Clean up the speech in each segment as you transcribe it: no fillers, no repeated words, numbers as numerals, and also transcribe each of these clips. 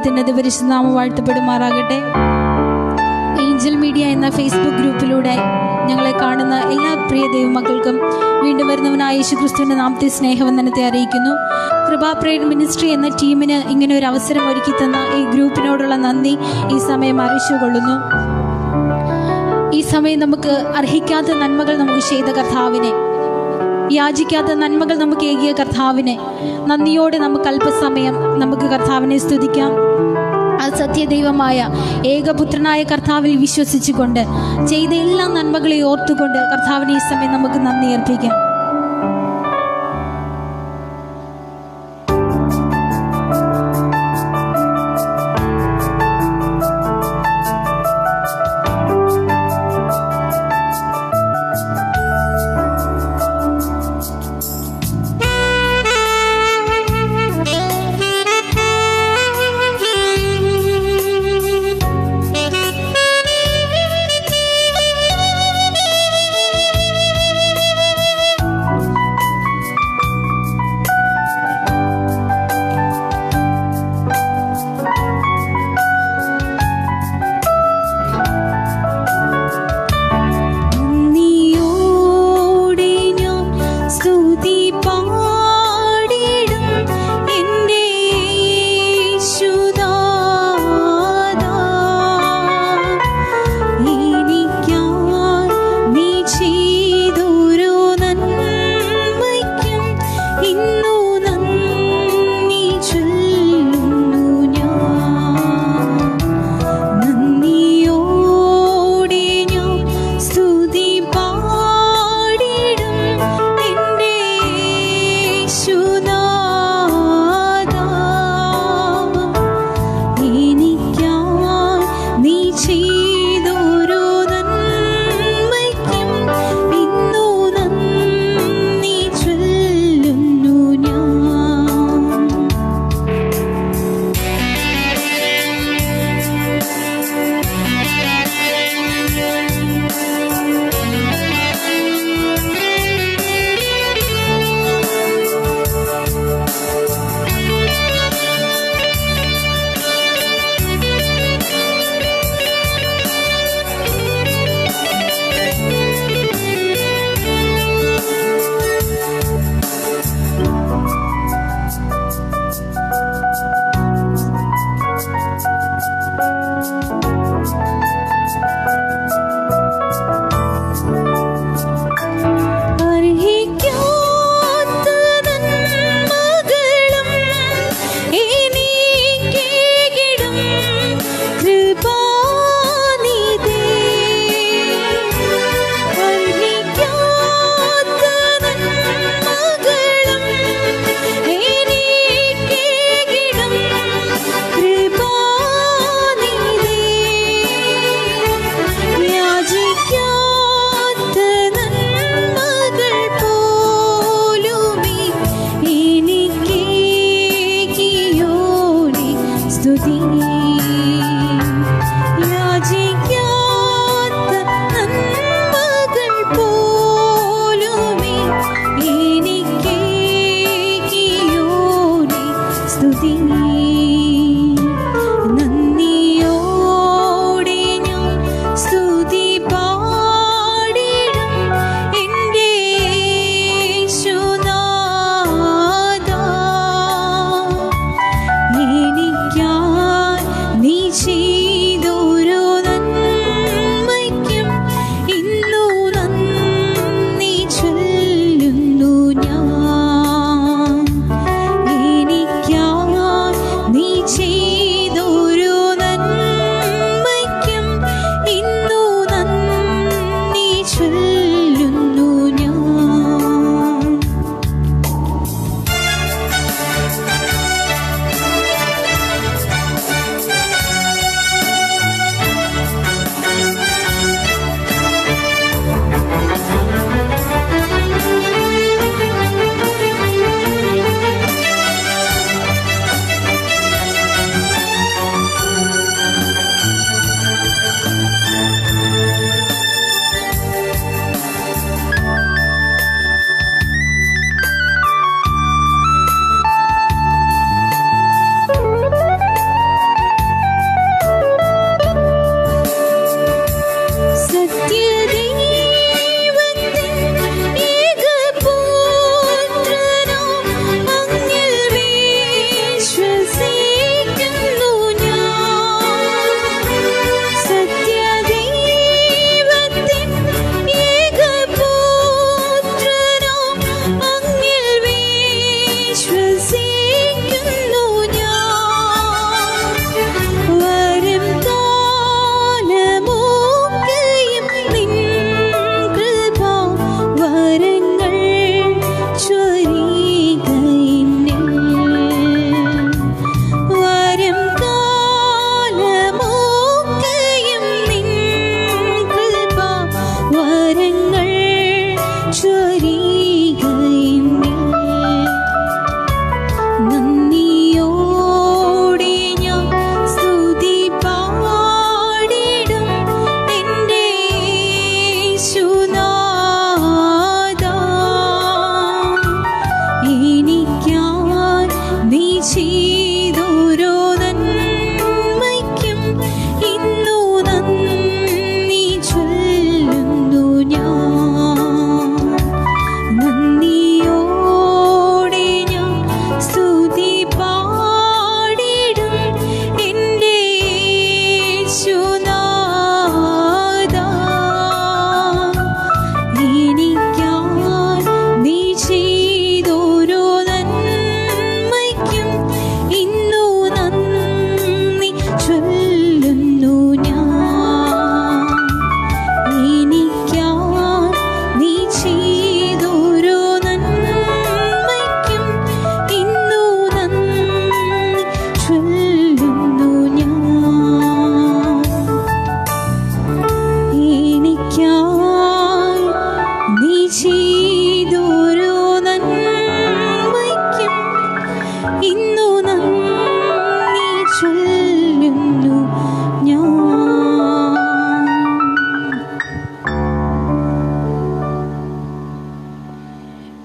ദൈവത്തിൻ്റെ പരിശുദ്ധ നാമം വാഴ്ത്തപ്പെടുമാറാകട്ടെ. ഏഞ്ചൽ മീഡിയ എന്ന ഫേസ്ബുക്ക് ഗ്രൂപ്പിലൂടെ ഞങ്ങളെ കാണുന്ന എല്ലാ പ്രിയ ദൈവമക്കൾക്കും വീണ്ടും വരുന്നവനായ യേശുക്രിസ്തുവിൻ്റെ നാമത്തെ സ്നേഹവന്ദനത്തെ അറിയിക്കുന്നു. കൃപാ പ്രേയർ മിനിസ്ട്രി എന്ന ടീമിന് ഇങ്ങനെ ഒരു അവസരം ഒരുക്കി തന്ന ഈ ഗ്രൂപ്പിനോടുള്ള നന്ദി ഈ സമയം അറിയിച്ചുകൊള്ളുന്നു. ഈ സമയം നമുക്ക് അർഹിക്കാത്ത നന്മകൾ നമുക്ക് ചെയ്ത കർത്താവിനെ, യാചിക്കാത്ത നന്മകൾ നമുക്ക് ഏകിയ കർത്താവിനെ നന്ദിയോടെ നമുക്ക് അല്പസമയം നമുക്ക് കർത്താവിനെ സ്തുതിക്കാം. ആ സത്യദൈവമായ ഏകപുത്രനായ കർത്താവിൽ വിശ്വസിച്ചുകൊണ്ട് ചെയ്ത എല്ലാ നന്മകളെയും ഓർത്തുകൊണ്ട് കർത്താവിനെ ഈ സമയം നമുക്ക് നന്ദി അർപ്പിക്കാം.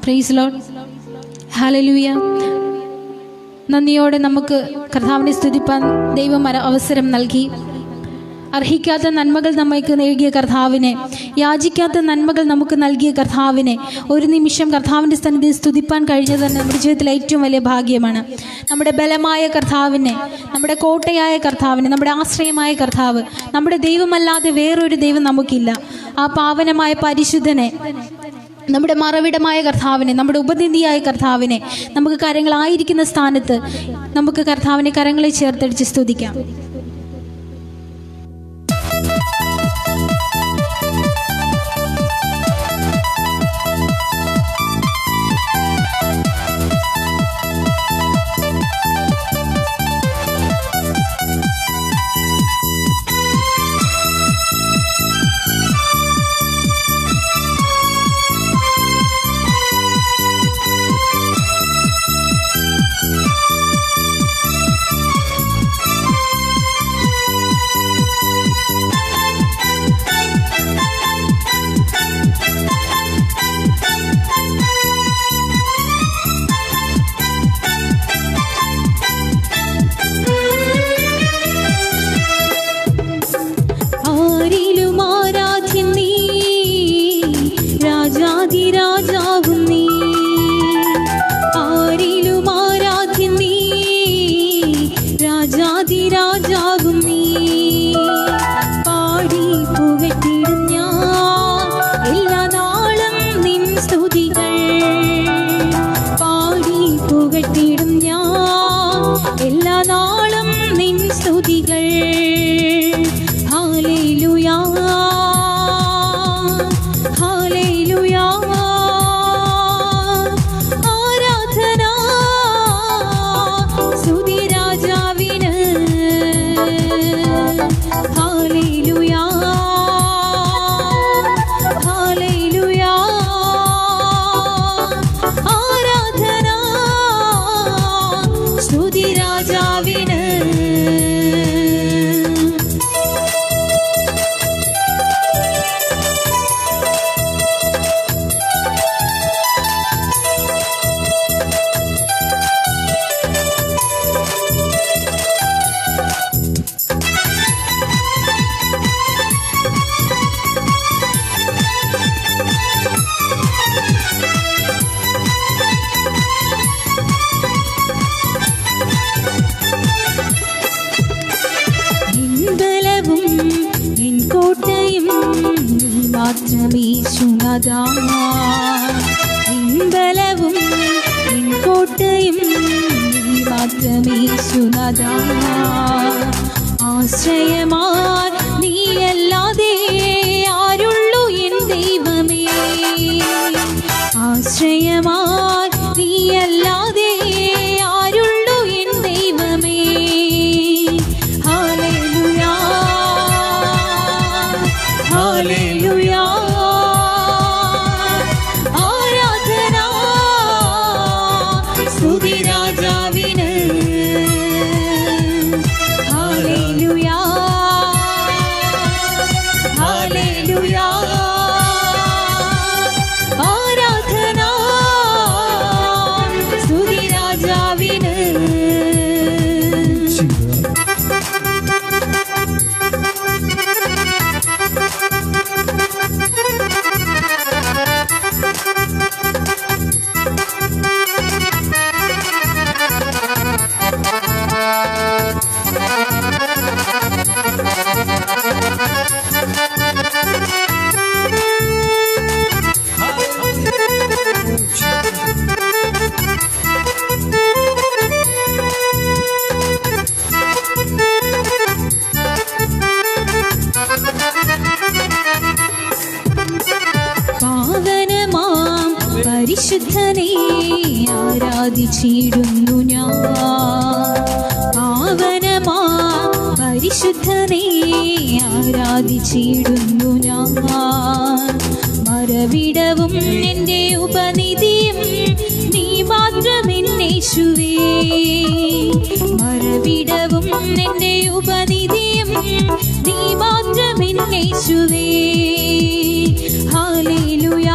Praise Lord. ഹല്ലേലൂയ. നന്ദിയോടെ നമുക്ക് കർത്താവിനെ സ്തുതിപ്പാൻ ദൈവം അവസരം നൽകി. അർഹിക്കാത്ത നന്മകൾ നമുക്ക് നൽകിയ കർത്താവിനെ, യാചിക്കാത്ത നന്മകൾ നമുക്ക് നൽകിയ കർത്താവിനെ ഒരു നിമിഷം കർത്താവിൻ്റെ സന്നിധിയിൽ സ്തുതിപ്പാൻ കഴിഞ്ഞത് തന്നെ നമ്മുടെ ജീവിതത്തിലെ ഏറ്റവും വലിയ ഭാഗ്യമാണ്. നമ്മുടെ ബലമായ കർത്താവിനെ, നമ്മുടെ കോട്ടയായ കർത്താവിനെ, നമ്മുടെ ആശ്രയമായ കർത്താവ്, നമ്മുടെ ദൈവമല്ലാതെ വേറൊരു ദൈവം നമുക്കില്ല. ആ പാവനമായ പരിശുദ്ധനെ, നമ്മുടെ മറവിടമായ കർത്താവിനെ, നമ്മുടെ ഉപനിധിയായ കർത്താവിനെ നമുക്ക് കരങ്ങളായിരിക്കുന്ന സ്ഥാനത്ത് നമുക്ക് കർത്താവിനെ കരങ്ങളെ ചേർത്തടിച്ച് സ്തുതിക്കാം. ബലവും കോട്ടയും ആശ്രയമാൻ നീയല്ലാതെ ആരുള്ളൂ എൻ ദൈവമേ, ആശ്രയമാൻ നീയല്ലാതെ ആരുള്ളൂ എൻ ദൈവമേ. Hallelujah hallelujah. പരിശുദ്ധനെ ആരാധിച്ചിടുന്നു ഞാൻ, പാവനമാ പരിശുദ്ധനെ ആരാധിച്ചിടുന്നു ഞാൻ. മറവിടവും എൻ്റെ ഉപനിധിയും നീ മാത്രമെന്നേശുവേ, മറവിടവും എൻ്റെ ഉപനിധിയും നീ മാത്രമെന്നേശുവേ. ഹല്ലേലൂയ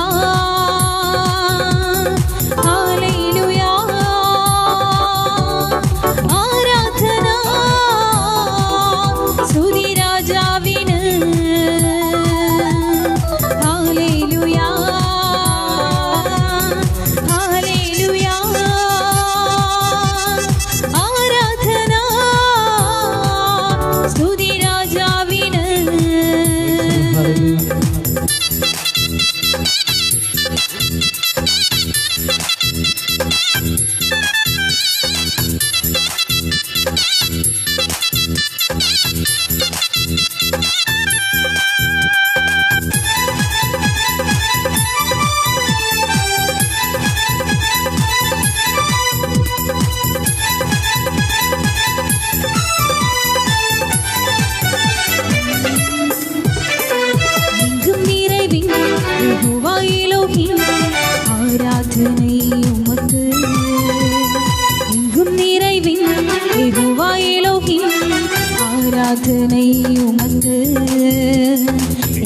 எலோஹிம் ஆராதனை உமக்கு. எங்கும் நிறைவின் யெகோவா எலோஹிம் ஆராதனை உமக்கு.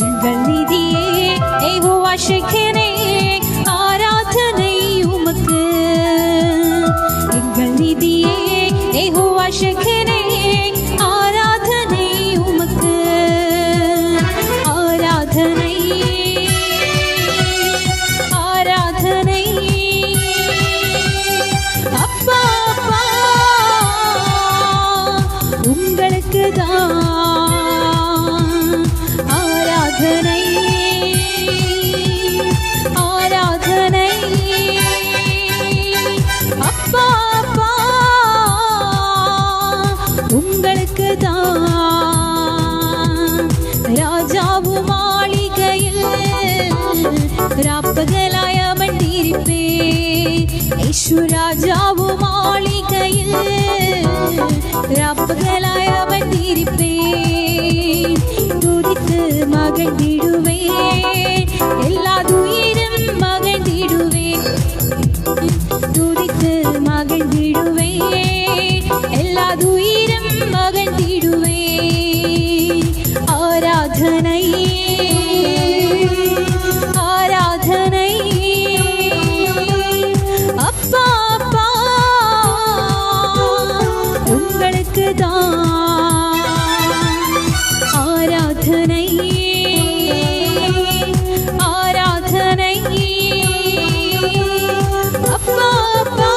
எங்கள் நிதியே யெகோவா ஷெக்கேனே ஆராதனை உமக்கு. எங்கள் நிதியே யெகோவா ஷெக்கேனே ஆராதனை உமக்கு. ஆராதனை ஆராதனை அப்பா அப்பா உங்களுக்கு தான் ஆராதனை ஆராதனை அப்பா அப்பா உங்களுக்கு தான். ராஜாவு மாளிகையில் ராப்பகலாய் அமர்ந்திருப்பேன். യേശു രാജാവു മാളികയിൽ രാപ്പകലായി അമർന്നിരിപ്പേൻ. തുതിത്ത് മകഴ്ന്നിടുവേൻ എല്ലാ ദുയിരും മകഴ്ന്നിടുവേൻ. തുതിത്ത് മകഴ്ന്നിടുവേൻ എല്ലാ ദുയിരും മകഴ്ന്നിടുവേൻ. ആരാധனை ஆராதனை அப்பா அப்பா உங்களுக்கு தான் ஆராதனை ஆராதனை அப்பா அப்பா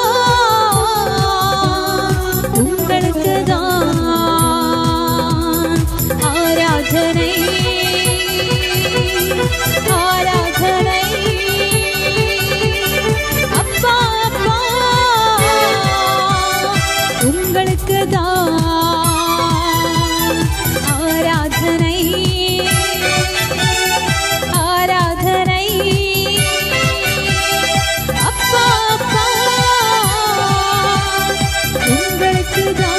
உங்களுக்கு தான் ஆராதனை ஆராதனை அப்பா அப்பா உங்களுக்கு தான் ஆராதனை ஆராதனை அப்பா அப்பா உங்களுக்கு தான்.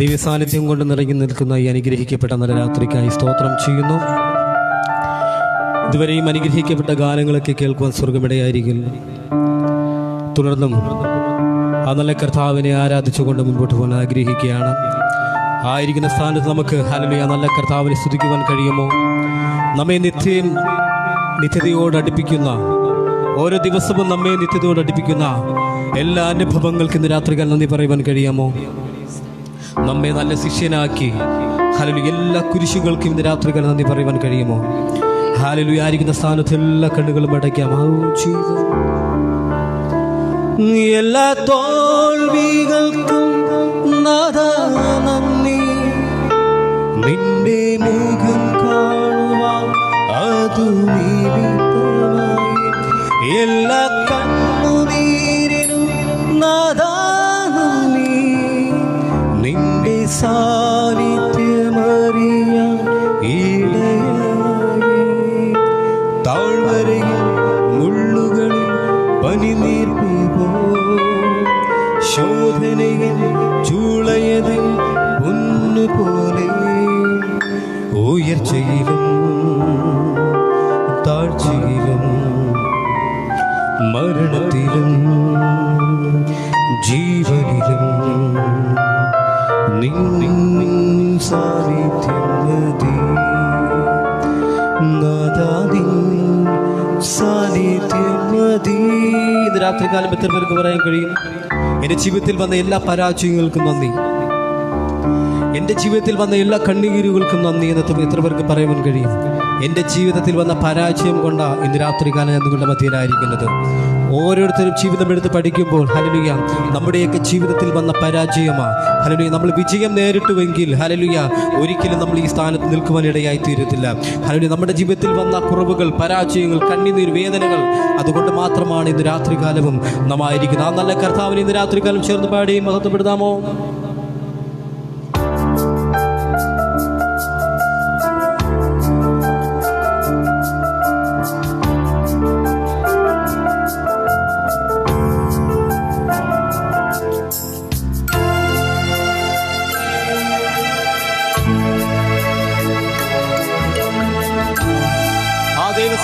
ദൈവ സാന്നിധ്യം കൊണ്ട് നിറഞ്ഞു നിൽക്കുന്ന ഈ അനുഗ്രഹിക്കപ്പെട്ട നല്ല രാത്രിക്കായി സ്തോത്രം ചെയ്യുന്നു. ഇതുവരെയും അനുഗ്രഹിക്കപ്പെട്ട ഗാനങ്ങളൊക്കെ കേൾക്കുവാൻ സ്വർഗമിടയായിരിക്കുന്നു. തുടർന്നും ആ നല്ല കർത്താവിനെ ആരാധിച്ചുകൊണ്ട് മുൻപോട്ട് പോകാൻ ആഗ്രഹിക്കുകയാണ്. ആയിരിക്കുന്ന സ്ഥാനത്ത് നമുക്ക് ഹല്ലേലൂയ നല്ല കർത്താവിനെ സ്തുതിക്കുവാൻ കഴിയുമോ? നമ്മെ നിത്യതയോട് അടുപ്പിക്കുന്ന, ഓരോ ദിവസവും നമ്മെ നിത്യതയോട് അടുപ്പിക്കുന്ന എല്ലാ അനുഭവങ്ങൾക്കും ഇന്ന് രാത്രികൾ നന്ദി പറയുവാൻ കഴിയാമോ? നമ്മെ നല്ല ശിഷ്യനാക്കി ഹല്ലേലൂയ എല്ലാ കുരിശുകൾക്കും ഇന്ന് രാത്രികൾ നന്ദി പറയുവാൻ കഴിയുമോ? ഹല്ലേലൂയ ആയിരിക്കുന്ന സ്ഥാനത്ത് എല്ലാ കണ്ണുകളും അടയ്ക്കാം. എല്ലാ തോൽവികൾക്കും നാഥാ നന്ദി, നിന്റെ മുഖം കാണുവാൻ അതു നിമിത്തമായി. എല്ലാ കണ്ണുനീരിനും നാഥാ നന്ദി, നിന്റെ സാന്നിധ്യമറിയാൻ ഇടയായി. താഴ്വരയിൽ മുള്ളുകളിൽ പനിനീർപ്പു പോ, ശോധനയിൽ ചൂളയതിൽ പൊന്നുപോലെ. ഉയർച്ചയിലും താഴ്ചയിലും മരണത്തിലും ജീവനിലും നിൻ സാന്നിധ്യം മതി. നാദാദിൻ സാന്നിധ്യം മതി. ഇന്ന് രാത്രികാലം എത്ര പേർക്ക് പറയാൻ കഴിയും? എൻ്റെ ജീവിതത്തിൽ വന്ന എല്ലാ പരാജയങ്ങൾക്കും നന്ദി, എൻ്റെ ജീവിതത്തിൽ വന്ന എല്ലാ കണ്ണീരുകൾക്കും നന്ദി എന്ന് എത്ര പേർക്ക് പറയാൻ കഴിയും? എൻ്റെ ജീവിതത്തിൽ വന്ന പരാജയം കൊണ്ടാണ് ഇന്ന് രാത്രികാലം ഞാൻ നിങ്ങളുടെ മധ്യയിലായിരിക്കുന്നത്. ഓരോരുത്തരും ജീവിതം എടുത്ത് പഠിക്കുമ്പോൾ ഹല്ലേലൂയ നമ്മുടെയൊക്കെ ജീവിതത്തിൽ വന്ന പരാജയമാണ്. ഹല്ലേലൂയ നമ്മൾ വിജയം നേരിട്ടുവെങ്കിൽ ഹല്ലേലൂയ ഒരിക്കലും നമ്മൾ ഈ സ്ഥാനത്ത് നിൽക്കുവാനിടയായി തീരത്തില്ല. ഹല്ലേലൂയ നമ്മുടെ ജീവിതത്തിൽ വന്ന കുറവുകൾ, പരാജയങ്ങൾ, കണ്ണുനീർ, വേദനകൾ, അതുകൊണ്ട് മാത്രമാണ് ഇന്ന് രാത്രികാലവും നാം ആയിരിക്കുന്നത്. ആ നല്ല കർത്താവിനെ ഇന്ന് രാത്രികാലം ചേർന്ന് പാടി മഹത്വപ്പെടുത്താമോ?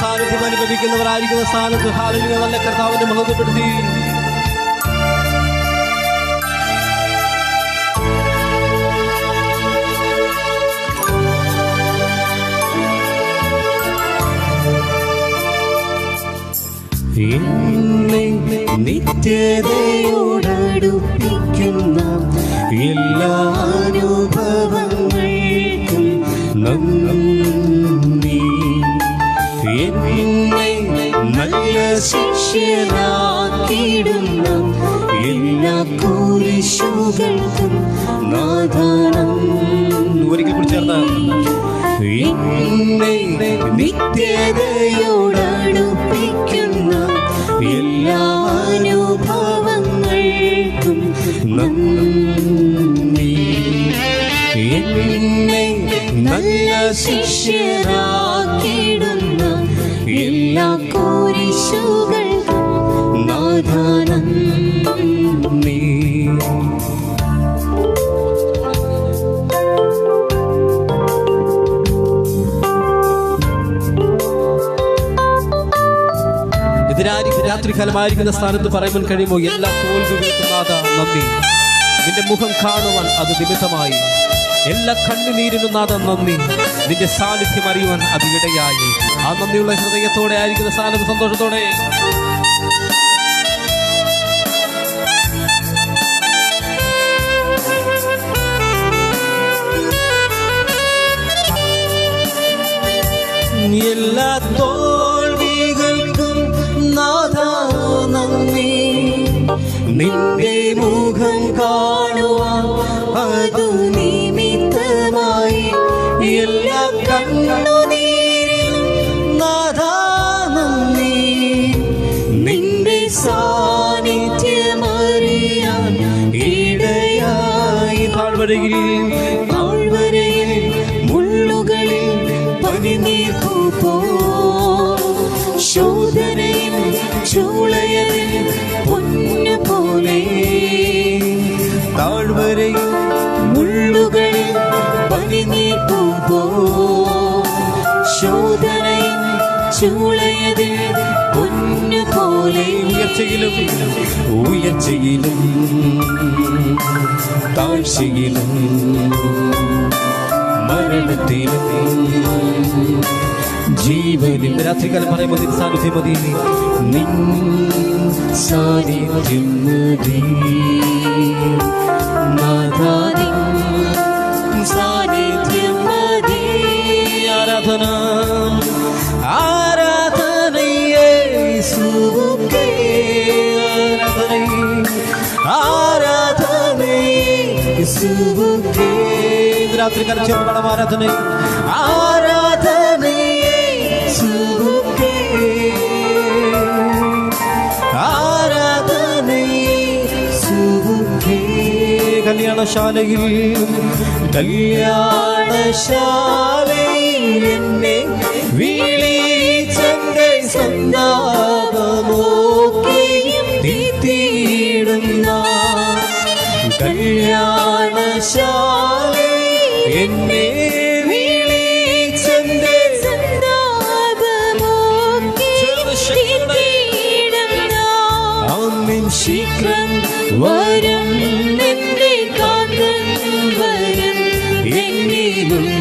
സാന്നിധ്യം അനുഭവിക്കുന്നവരായിരിക്കുന്ന സ്ഥാനത്ത് ഹല്ലേലൂയ നല്ല കർത്താവിനെ മഹത്വപ്പെടുത്തി എന്നെ നിത്യതയോടടുപ്പിക്കുന്ന എല്ലാ അനുഭവങ്ങൾക്കും നന്ദി. എന്നെ നല്ല ശിഷ്യനാക്കിയിടുന്ന എല്ലാ കുരിശുകൾക്കും നാഥാനം. ഒരിക്കൽ കൂടി ചേർന്ന് എന്നെ നിത്യതയോടടുപ്പിക്കുന്ന എല്ലാ അനുഭവങ്ങൾക്കും നന്ദി. എന്നെ നല്ല ശിഷ്യനാക്കിയിടുന്ന എല്ലാ കുരിശുകൾക്കും നാഥാനം. രാത്രികാലമായിരിക്കുന്ന സ്ഥാനത്ത് പറയുവാൻ കഴിയുമോ? എല്ലാ തോൽവികൾക്കും നാഥാ നന്ദി. നിന്റെ മുഖം കാണുവാൻ അത് നിമിത്തമായി. എല്ലാ കണ്ണുനീരിനും നാഥാ നന്ദി. നിന്റെ സാന്നിധ്യം അറിയുവാൻ അത് ഇടയായി. ആ നന്ദിയുള്ള ഹൃദയത്തോടെ ആയിരിക്കുന്ന സ്ഥാനത്ത് സന്തോഷത്തോടെ എല്ലാ തോൽവികൾക്കും നാഥാ നന്ദി. നിന്റെ മുഖം കാണുവാൻ അതു നിമിത്തമായി. എല്ലാ കണ്ണുനീരിലും നാഥാ നന്ദി. നിന്റെ സാന്നിധ്യമറിയാൻ ഇടയായി. താഴ്വരയിൽ മുള്ളുകളിൽ പനിനീർപ്പൂ ശോധനയിൽ ചൂളയതിൽ പൊന്നു പോലെ. താഴ്വരയിൽ മുള്ളുകളിൽ പനിനീർപ്പൂ ശോധനയിൽ ചൂളയതിൽ പൊന്നു പോലെ. ഉയർച്ചയിലും താഴ്ചയിലും മരണത്തിലും ജീവനിൽ രാത്രികാലം പറയുമ്പോൾ നിൻ സാന്നിധ്യം മതി. നിൻ സാന്നിധ്യം മതി. നാഥാ നിൻ സാന്നിധ്യം മതി. ആരാധന യേശുവേ, ആരാധന യേശുവേ. രാത്രികാലം ചേർന്ന് ആരാധന ആരാധന യേശുവേ, ആരാധന യേശുവേ. കല്യാണശാലയിൽ എന്നെ വിളിച്ചെന്റെ സന്താപമൊക്കെയും തീർത്തിടുന്ന കല്യാണശാലയിൽ എന്നെ വിളിച്ചെന്റെ ആമേൻ. ശീഘ്രം വരും എന്റെ കാന്തൻ വരും. എന്നിലുല്ലാസമായി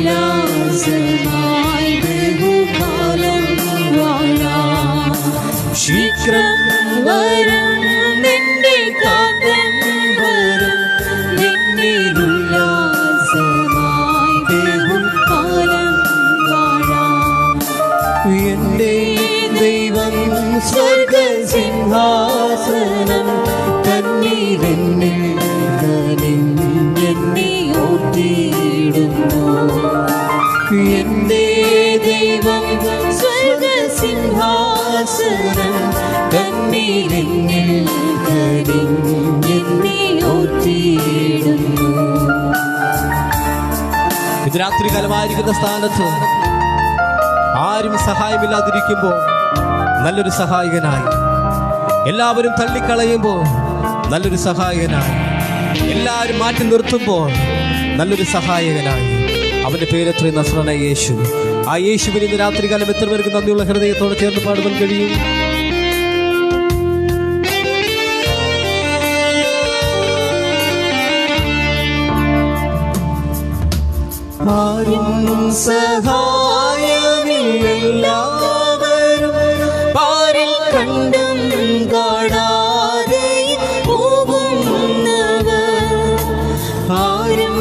ബഹുകാലം വാഴാം. ശീഘ്രം വരും എന്റെ കാന്തൻ വരും. എന്നിലുല്ലാസമായി ബഹുകാലം വാഴാം. ഇത് രാത്രികാലമായിരിക്കുന്ന സ്ഥാനത്ത് ആരും സഹായമില്ലാതിരിക്കുമ്പോൾ നല്ലൊരു സഹായകനായി, എല്ലാവരും തള്ളിക്കളയുമ്പോൾ നല്ലൊരു സഹായകനായി, എല്ലാവരും മാറ്റി നിർത്തുമ്പോൾ നല്ലൊരു സഹായകനായി, അവന്റെ പേരെത്ര നസ്രായ യേശു. ആ യേശുവിന് ഇന്ന് രാത്രികാലം എത്ര പേർക്ക് നന്ദിയുള്ള ഹൃദയത്തോടെ ചേർന്ന് പാടുവാൻ കഴിയും? ആരും സഹായമില്ലെല്ലാവരും പാരിൽ കണ്ടും കാണാതെ പോകുന്നവർ. ആരും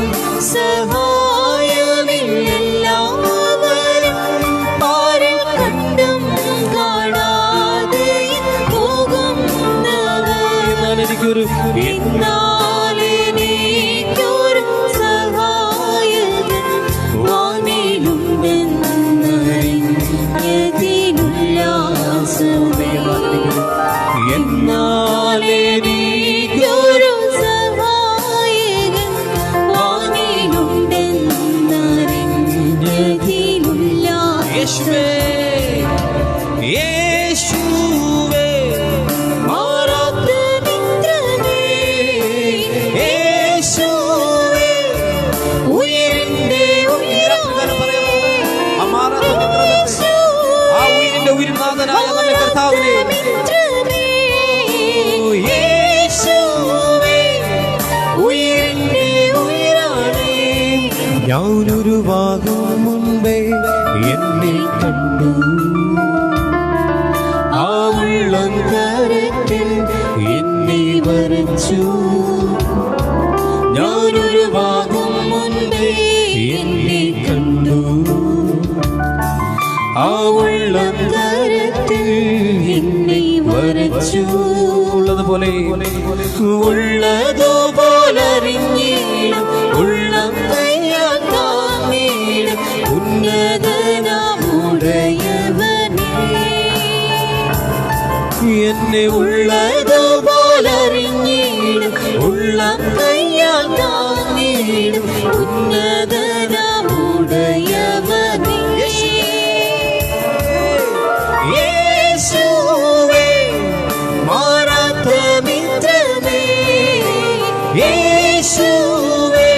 സഹായമില്ലെല്ലാവരും പാരിൽ കണ്ടും കാണാതെ പോകുന്നവർ. എനിക്കൊരു ഞാനൊരു ഭാഗം മുൻപേ എന്നെ കണ്ടു, ആ ഉള്ളങ്കരത്തിൽ എന്നെ വരച്ചു. ഞാനൊരു ഭാഗം മുൻപേ എന്നെ കണ്ടു, ആ ഉള്ളങ്കരത്തിൽ എന്നെ വരച്ചു. ഉള്ളതുപോലെ ഉള്ളതുപോലറിഞ്ഞിടും ഉള്ളം എന്നെ ഉള്ളതുപോലറിഞ്ഞിടും ഉള്ളം കയ്യാൽ താങ്ങിടും ഉന്നതനാമുടയവനേ. യേശുവേ മാറാത്ത മിത്രമേ, യേശുവേ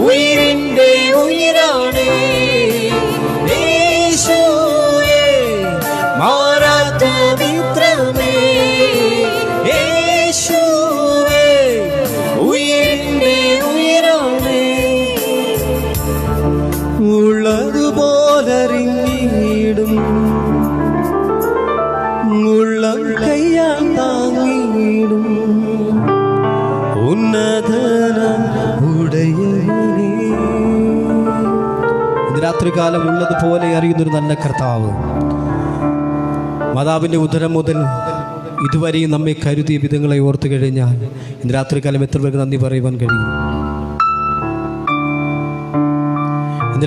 ഉയിരിന്റെ ഉയിരാണേ. യേശുവേ മാറാത്ത മിത്രമേ, യേശുവേ ഉയിരിന്റെ ഉയിരാണേ. ഉള്ളതുപോലറിഞ്ഞിടും ഉള്ളം കയ്യാൽ താങ്ങിടും ഉന്നതന ഉടയവനേ. ഇന്ന് രാത്രികാലം ഉള്ളതുപോലെ അറിയുന്നൊരു നല്ല കർത്താവ്, മാതാവിൻ്റെ ഉദരം മുതൽ ഇതുവരെയും നമ്മെ കരുതിയ വിധങ്ങളെ ഓർത്തു കഴിഞ്ഞാൽ ഇന്ന് രാത്രികാലം എത്ര പേർക്ക് നന്ദി പറയുവാൻ കഴിയും? ഇന്ന്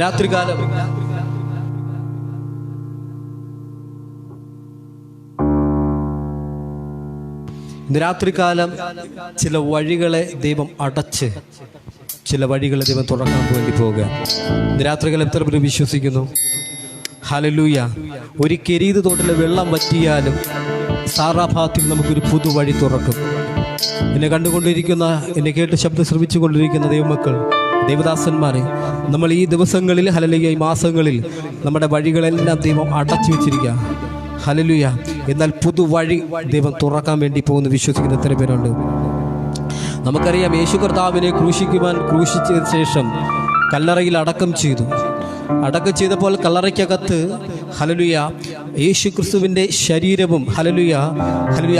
രാത്രികാലം ചില വഴികളെ ദൈവം അടച്ച് ചില വഴികളെ ദൈവം തുറക്കാൻ വേണ്ടി പോകുക. ഇന്ന് രാത്രികാലം എത്ര പേര് വിശ്വസിക്കുന്നു? ഹല്ലേലൂയ. ഒരു കെരീത് തോട്ടിലെ വെള്ളം വറ്റിയാലും സാറാഭാത്തിൽ നമുക്കൊരു പുതുവഴി തുറക്കും. എന്നെ കണ്ടുകൊണ്ടിരിക്കുന്ന, എന്നെ കേട്ട് ശബ്ദം ശ്രമിച്ചു കൊണ്ടിരിക്കുന്ന ദൈവമക്കൾ, ദൈവദാസന്മാരെ, നമ്മൾ ഈ ദിവസങ്ങളിൽ ഹല്ലേലൂയ, ഈ മാസങ്ങളിൽ നമ്മുടെ വഴികളെല്ലാം ദൈവം അടച്ചു വെച്ചിരിക്കുക. ഹല്ലേലൂയ. എന്നാൽ പുതുവഴി ദൈവം തുറക്കാൻ വേണ്ടി പോകുന്ന വിശ്വസിക്കുന്ന എത്ര പേരുണ്ട്? നമുക്കറിയാം, യേശു കർത്താവിനെ ക്രൂശിച്ചതിന് ശേഷം കല്ലറയിൽ അടക്കം ചെയ്തപ്പോൾ കല്ലറയ്ക്കകത്ത് ഹല്ലേലൂയ യേശു ക്രിസ്തുവിൻ്റെ ശരീരവും ഹല്ലേലൂയ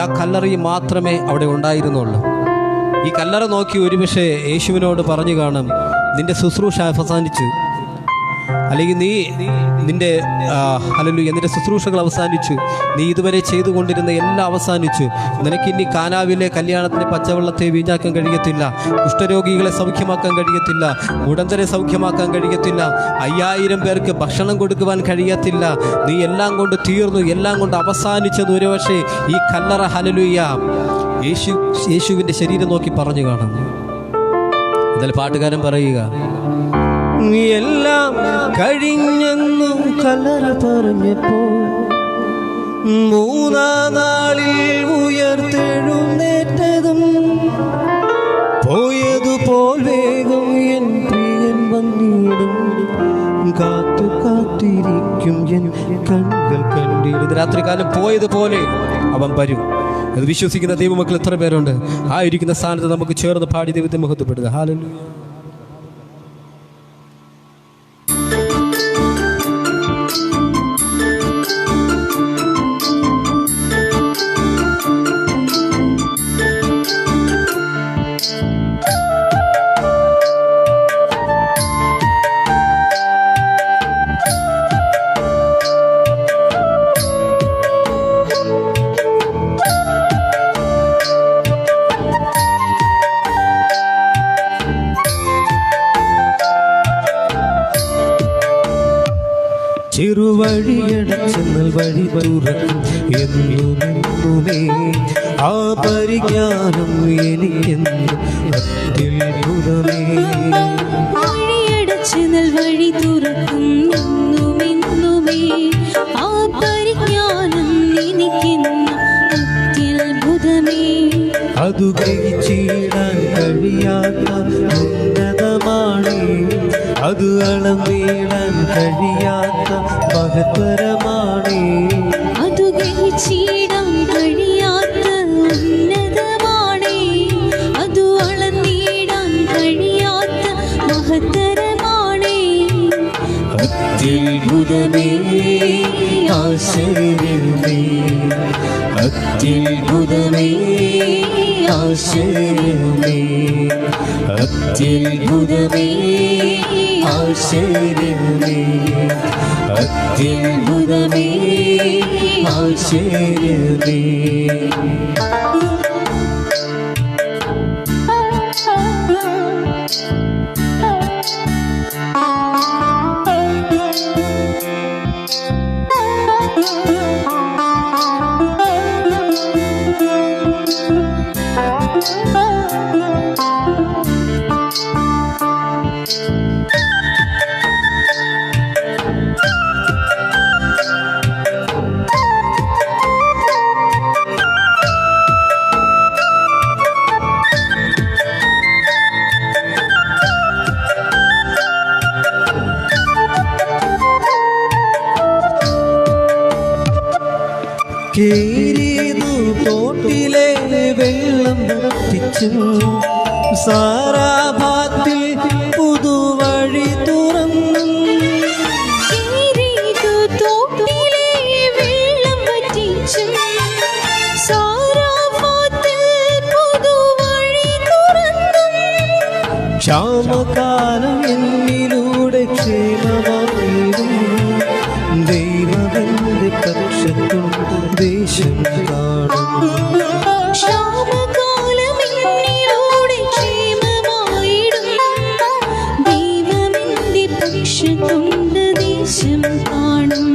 ആ കല്ലറയും മാത്രമേ അവിടെ ഉണ്ടായിരുന്നുള്ളൂ. ഈ കല്ലറ നോക്കി ഒരുപക്ഷെ യേശുവിനോട് പറഞ്ഞു കാണും, നിന്റെ ശുശ്രൂഷ അവസാനിച്ചു, അല്ലെങ്കിൽ നിന്റെ ശുശ്രൂഷകൾ അവസാനിച്ചു, നീ ഇതുവരെ ചെയ്തുകൊണ്ടിരുന്ന എല്ലാം അവസാനിച്ചു, നിനക്കിനി കാനാവിലെ കല്യാണത്തിന് പച്ചവെള്ളത്തെ വീഞ്ഞാക്കാൻ കഴിയത്തില്ല, കുഷ്ഠരോഗികളെ സൗഖ്യമാക്കാൻ കഴിയത്തില്ല, മുടന്തരെ സൗഖ്യമാക്കാൻ കഴിയത്തില്ല, 5000 പേർക്ക് ഭക്ഷണം കൊടുക്കുവാൻ കഴിയത്തില്ല, നീ എല്ലാം കൊണ്ട് തീർന്നു, എല്ലാം കൊണ്ട് അവസാനിച്ചെന്ന് ഒരുപക്ഷെ ഈ കല്ലറ ഹല്ലേലൂയ യേശുവിൻ്റെ ശരീരം നോക്കി പറഞ്ഞു കാണും. എന്നാലും പാട്ടുകാരൻ പറയുക, എല്ലാം കഴിഞ്ഞെന്നു കലറ പറഞ്ഞപ്പോ മൂന്നാം നാളിൽ ഉയർത്തെഴുന്നേറ്റതും പോയതുപോൽ വേഗം എൻ പ്രിയൻ വന്നിടും. കാത്തു കാത്തിരിക്കും എൻ കണ്ണുകൾ കണ്ടിടും. രാത്രികാലം പോയതുപോലെ അവൻ വരും. അത് വിശ്വസിക്കുന്ന ദൈവമക്കൾ എത്ര പേരുണ്ട്? ആയിരിക്കുന്ന സ്ഥാനത്ത് നമുക്ക് ചേർന്ന് പാടി ദൈവത്തെ മഹത്വപ്പെടുക. ഹല്ലേലൂയ. ചെറുവഴിയടച്ചെന്നാൽ വഴി തുറക്കും എന്നുമെന്നുമേ. ആ പരിജ്ഞാനം എനിക്കെന്നും അത്ഭുതമേ. വഴിയടച്ചെന്നാൽ വഴി തുറക്കും എന്നുമെന്നുമേ. ആ പരിജ്ഞാനം എനിക്കെന്നും അത്യത്ഭുതമേ. അതു ഗ്രഹിച്ചിടാൻ കഴിയാത്ത ഉന്നതമാണ്. അത് അളന്നിടാൻ കഴിയാത്ത മഹത്തരമാണ്. അതു ഗ്രഹിച്ചിടാൻ കഴിയാത്ത ഉന്നതമാണ്. അതു അളന്നിടാൻ കഴിയാത്ത മഹത്തരമാണ്. അത്ഭുതമേ, ആശ്ചര്യമേ, അത്ഭുതമേ, ആശ്ചര്യമേ, അത്ഭുതമേ, ആശ്ചര്യമേ, അത്ഭുതമേ, ആശ്ചര്യമേ. കേരിതു തോട്ടിലെ വെള്ളം വറ്റിച്ചു. സാരാഭാത്തിൽ പുതുവഴി തുറന്നു. തോട്ടിലെ വെള്ളം വറ്റിച്ചു. സാരാഭാത്തിൽ പുതുവഴി തുറന്നു. ക്ഷാമകാലം എന്നിലൂടെ ക്ഷേമമായിടും. ദൈവമെന്റെ പക്ഷത്തും ദേശം കാണും. ക്ഷാമകാലം എന്നിലൂടെ ക്ഷേമമായിടും. ദൈവമെന്റെ പക്ഷത്തുണ്ട്, ദേശം കാണും.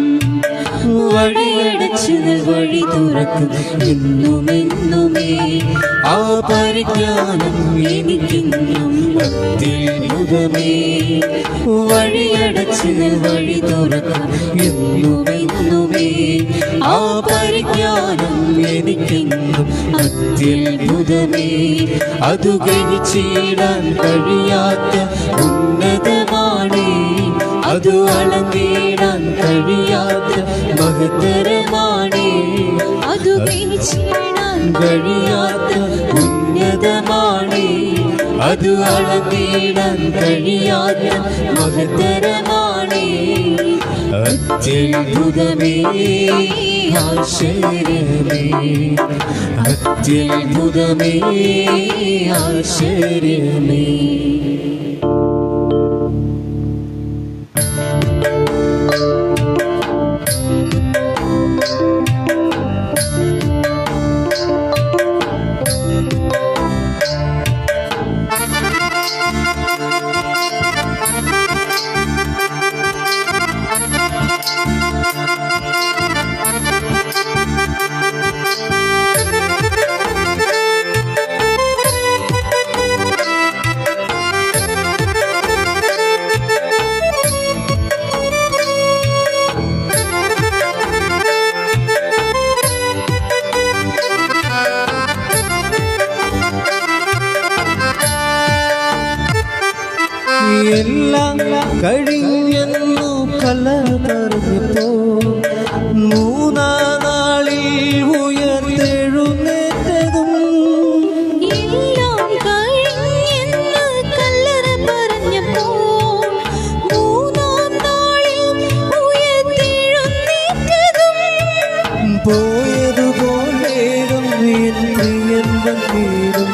വഴിയടച്ചത് വഴി തുറക്കും എന്നുമെന്നുമേ. ആ പരിജ്ഞാനം എനിക്കെന്നും അത്ഭുതമേ. വഴിയടച്ചത് വഴി തുറക്കും എന്നുമെന്നുമേ. ആ പരിജ്ഞാനം എനിക്കെന്നും അത്ഭുതമേ. അതു ഗ്രഹിച്ചിടാൻ കഴിയാത്ത ഉന്നതമാണ്. അത് അളന്നിടാൻ കഴിയാത്ത മഹത്തരമാണ്. അതു ഗ്രഹിച്ചിടാൻ കഴിയാത്ത ഉന്നതമാണ്. അത് അളന്നിടാൻ കഴിയാത്ത മഹത്തരമാണ്. അത്ഭുതമേ, ആശ്ചര്യമേ, അത്ഭുതമേ, ആശ്ചര്യമേ. എല്ലാം കഴിഞ്ഞെന്നു കല്ലറ പറഞ്ഞപ്പോ മൂന്നാം നാളിൽ ഉയർത്തെഴുന്നേറ്റതും എല്ലാം കഴിഞ്ഞെന്ന് കല്ലറ പറഞ്ഞപ്പോൾ മൂന്നാം നാളിൽ ഉയർത്തെഴുന്നേറ്റതും പോയതുപോലെ എൻ പ്രിയൻ വന്നിടും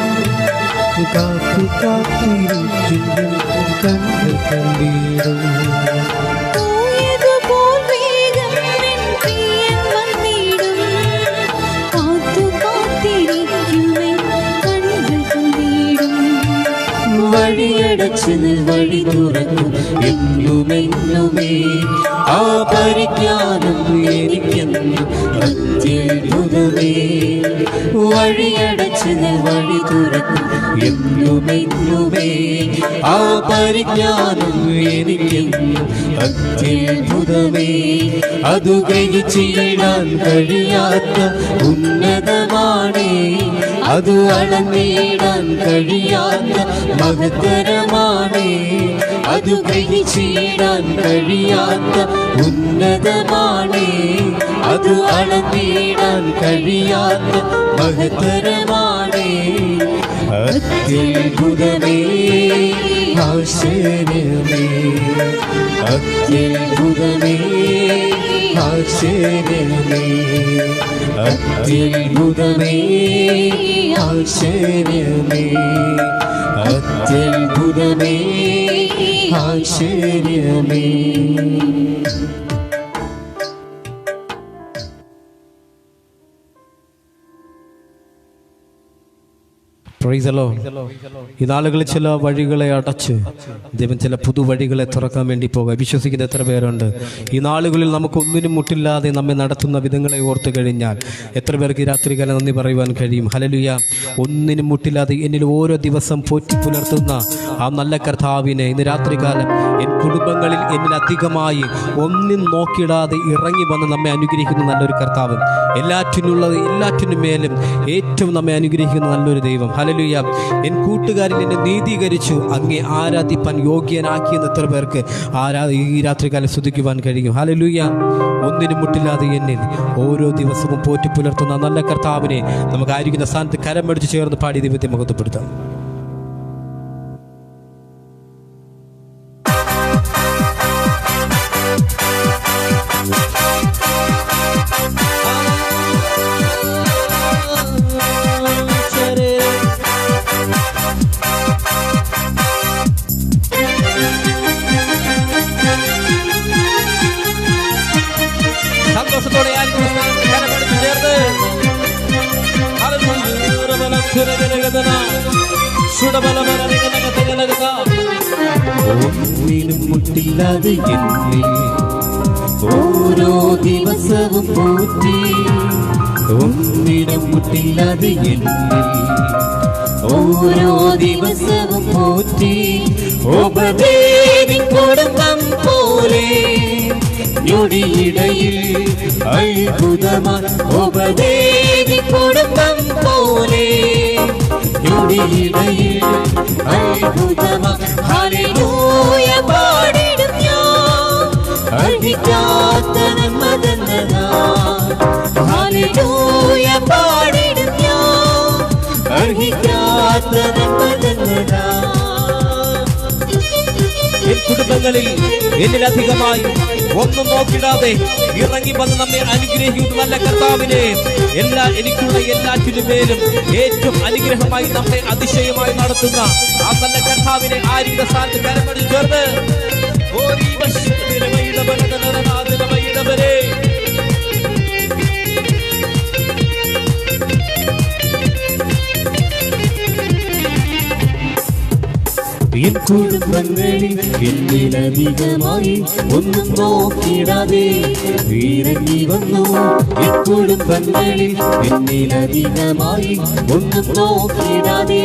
കാത്തു കാത്തിരിക്കുന്നു കണ്ണു കണ്ടിടും പോയതുപോൽ വേഗം എൻ പ്രിയൻ വന്നിടും കാത്തു കാത്തിരിക്കുമെൻ കണ്ണുകൾ കണ്ടിടും വഴിയടച്ച് വഴി തുറക്കും എന്നുമെന്നുമേ ആ പരിജ്ഞാനം എനിക്കെന്നും അത്യത്ഭുതമേ വഴിയടച്ച് വഴി തുറക്കും എന്നുമെന്നുമേ ആ പരിജ്ഞാനം എനിക്കെന്നും അത്യത്ഭുതമേ അതു ഗ്രഹിച്ചിടാൻ കഴിയാത്ത ഉന്നതമാണേ അതു അളന്നിടാൻ കഴിയാത്ത മഹത്തരമാണേ അതു ഗ്രഹിച്ചിടാൻ കഴിയാത്ത ഉന്നതമാണേ അതു അളന്നിടാൻ കഴിയാത്ത മഹത്തരമാണേ അത്യത്ഭുതമേ ആശ്ചര്യമേ അത്യത്ഭുതമേ ആശ്ചര്യമേ അത്യത്ഭുതമേ ആശ്ചര്യമേ അത്യത്ഭുതമേ ആശ്ചര്യമേ Praise the Lord. ഈ നാളുകളിൽ ചില വഴികളെ അടച്ച് ദൈവം ചില പുതുവഴികളെ തുറക്കാൻ വേണ്ടി പോകുക വിശ്വസിക്കുന്ന എത്ര പേരുണ്ട്? ഈ നാളുകളിൽ നമുക്ക് ഒന്നിനും മുട്ടില്ലാതെ നമ്മെ നടത്തുന്ന വിധങ്ങളെ ഓർത്തു കഴിഞ്ഞാൽ എത്ര പേർക്ക് ഈ രാത്രികാലം നന്ദി പറയുവാൻ കഴിയും? ഹല്ലേലൂയ. ഒന്നിനും മുട്ടില്ലാതെ എന്നിൽ ഓരോ ദിവസം പോറ്റി പുലർത്തുന്ന ആ നല്ല കർത്താവിനെ ഇന്ന് രാത്രികാലം എൻ കുടുംബങ്ങളിൽ എന്നിൽ അധികമായി ഒന്നും നോക്കിയിടാതെ ഇറങ്ങി വന്ന് നമ്മെ അനുഗ്രഹിക്കുന്ന നല്ലൊരു കർത്താവ്, എല്ലാറ്റിനും മേലും ഏറ്റവും നമ്മെ അനുഗ്രഹിക്കുന്ന നല്ലൊരു ദൈവം. ഹല്ലേലൂയ. എൻ കൂട്ടുകാരിൽ എന്നെ നീതീകരിച്ചു, അങ്ങേ ആരാധിപ്പാൻ യോഗ്യനാക്കിയെന്ന് എത്ര പേർക്ക് ഈ രാത്രികാലം സ്തുതിക്കുവാൻ കഴിയും? ഹല്ലേലൂയ. ഒന്നിനും മുട്ടില്ലാതെ എന്നിൽ ഓരോ ദിവസവും പോറ്റി പുലർത്തുന്ന നല്ല കർത്താവിനെ നമുക്ക് ആയിരിക്കുന്ന സ്ഥാനത്ത് കരം പിടിച്ച് ചേർന്ന് പാടി ദൈവത്തെ മഹത്വപ്പെടുത്താം. സന്തോഷത്തോടെ ഒന്നിനും മുട്ടില്ലാതെ എന്നിൽ ഓരോ ദിവസവും പോറ്റി ഒന്നിനും മുട്ടില്ലാതെ എന്നിൽ ഓരോ ദിവസവും പോറ്റി ഉപദേവി കുടുംബം പോലെ ഞൊടിയിടയിൽ അത്ഭുതമാൻ ഉപദേവി കുടുംബം പോലെ ഞൊടിയിടയിൽ അത്ഭുതമാൻ ഹല്ലേലൂയ പാടിടും ഞാൻ അർഹിക്കാത്ത നന്മതന്നതാ ഹല്ലേലൂയ പാടിടും ഞാൻ അർഹിക്കാത്ത നന്മതന്നതാ കുടുംബങ്ങളിൽ എന്നിലധികമായി ഒന്നും നോക്കിടാതെ ഇറങ്ങി വന്ന് നമ്മെ അനുഗ്രഹിക്കുന്ന നല്ല കർത്താവിനെ എനിക്കുള്ള എല്ലാറ്റിനും മേലും ഏറ്റവും അനുഗ്രഹമായി നമ്മെ അതിശയമായി നടത്തുന്ന ആ നല്ല കർത്താവിനെ ആയിരിക്കുന്ന സ്ഥാനത്ത് കരമടി ചേർന്ന് എൻ കുടുംബങ്ങളിൽ എന്നിലധികമായി ഒന്നും നോക്കിടാതെ ഇറങ്ങി വന്നു എൻ കുടുംബങ്ങളിൽ എന്നിലധികമായി ഒന്നും നോക്കിടാതെ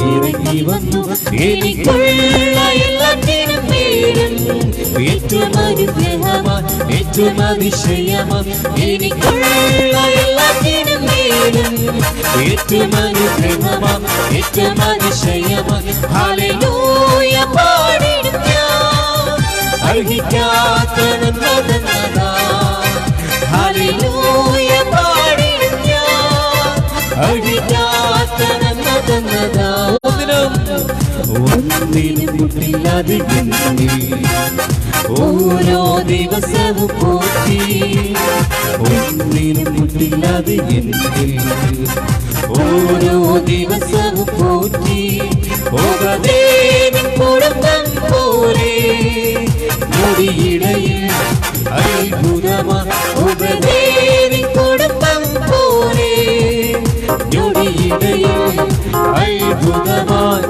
ഇറങ്ങി വന്നു എനിക്കുള്ള എല്ലാറ്റിനും പേരും ഏറ്റവും അനുഗ്രഹമായി ഏറ്റവും അതിശയമായി എനിക്കുള്ള എല്ലാറ്റിനും പേരും ഏറ്റവും അനുഗ്രഹമായി ഏറ്റവും അതിശയമായി ഹല്ലേലൂയ പാടി ഒന്നിനും മുട്ടില്ലാതെ എന്നിൽ ഓരോ ദിവസവും പോറ്റി ഒന്നിനും മുട്ടില്ലാതെ എന്നിൽ ഓരോ ദിവസവും പോറ്റി ഓകദേവൻ കുടുംബം പോലെ നൊടിയിടയിൽ അത്ഭുതമായി ഓകദേവൻ കുടുംബം പോലെ നൊടിയിടയിൽ അത്ഭുതമായി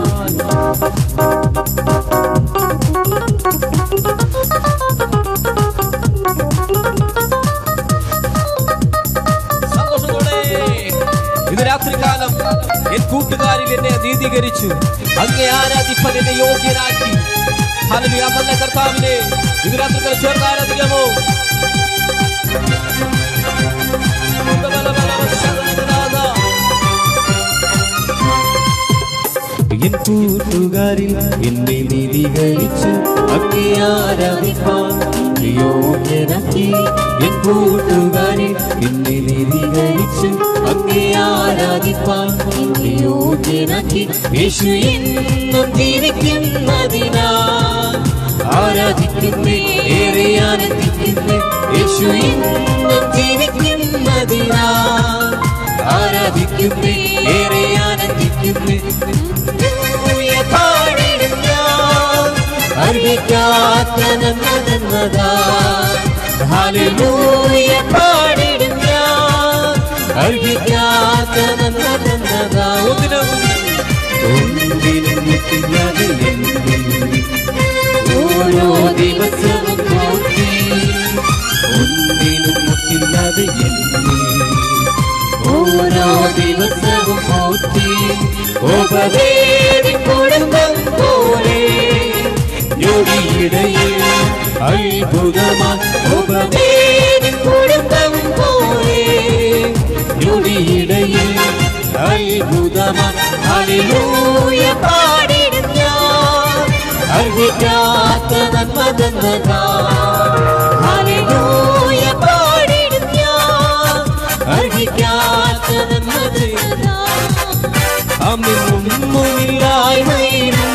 ഇന്ന് രാത്രികാലം എൻ കൂട്ടുകാരിൽ എന്നെ നീതീകരിച്ചു, അങ്ങേ ആരാധിപ്പൻ എന്നെ യോഗ്യനാക്കി. ഹല്ലേലൂയ. നല്ല കർത്താവിനെ ഇന്ന് രാത്രികാലം ചേർന്ന് ആരാധിക്കാമോ? എൻ കൂട്ടുകാരിൽ എന്നെ നീതീകരിച്ചു, അങ്ങേ ആരാധിപ്പാൻ യോഗ്യനാക്കി. എൻ കൂട്ടുകാരിൽ എന്നെ നീതീകരിച്ചു, അങ്ങേ ആരാധിപ്പാൻ യോഗ്യനാക്കി. യേശു എന്നും ജീവിക്കുന്നതിനാൽ ആരാധിക്കുന്നേ, ഏറെ ആനന്ദിക്കുന്നേ. യേശു എന്നും ജീവിക്കുന്നതിനാൽ ആരാധിക്കുന്നേ, ഏറെ ആനന്ദിക്കുന്നേ. പാടിടും ഞാൻ അർഹിക്കാത്ത നന്മ ഹല്ലേലൂയ. പാടിടും ഞാൻ അർഹിക്കാത്ത നന്മ ഒന്നിനും മുട്ടില്ലാതെ എന്നിൽ ഓരോ ദിവസവും പോറ്റി ഒന്നിനും മുട്ടില്ലാതെ എന്നിൽ ഓരോ ദിവസവും പോറ്റി ഓപദേവൻ കുടുംബം പോലെ ഞൊടിയിടയിൽ അത്ഭുതമായി ഓപദേവൻ കുടുംബം പോലെ ഞൊടിയിടയിൽ അത്ഭുതമായി. ഹല്ലേലൂയ. പാടിടും ഞാൻ അർഹിക്കാത്ത നന്മ ഹല്ലേലൂയ. പാടിടും ഞാൻ അർഹിക്കാത്ത നന്മ ഒന്നുമില്ലായ്മയിലും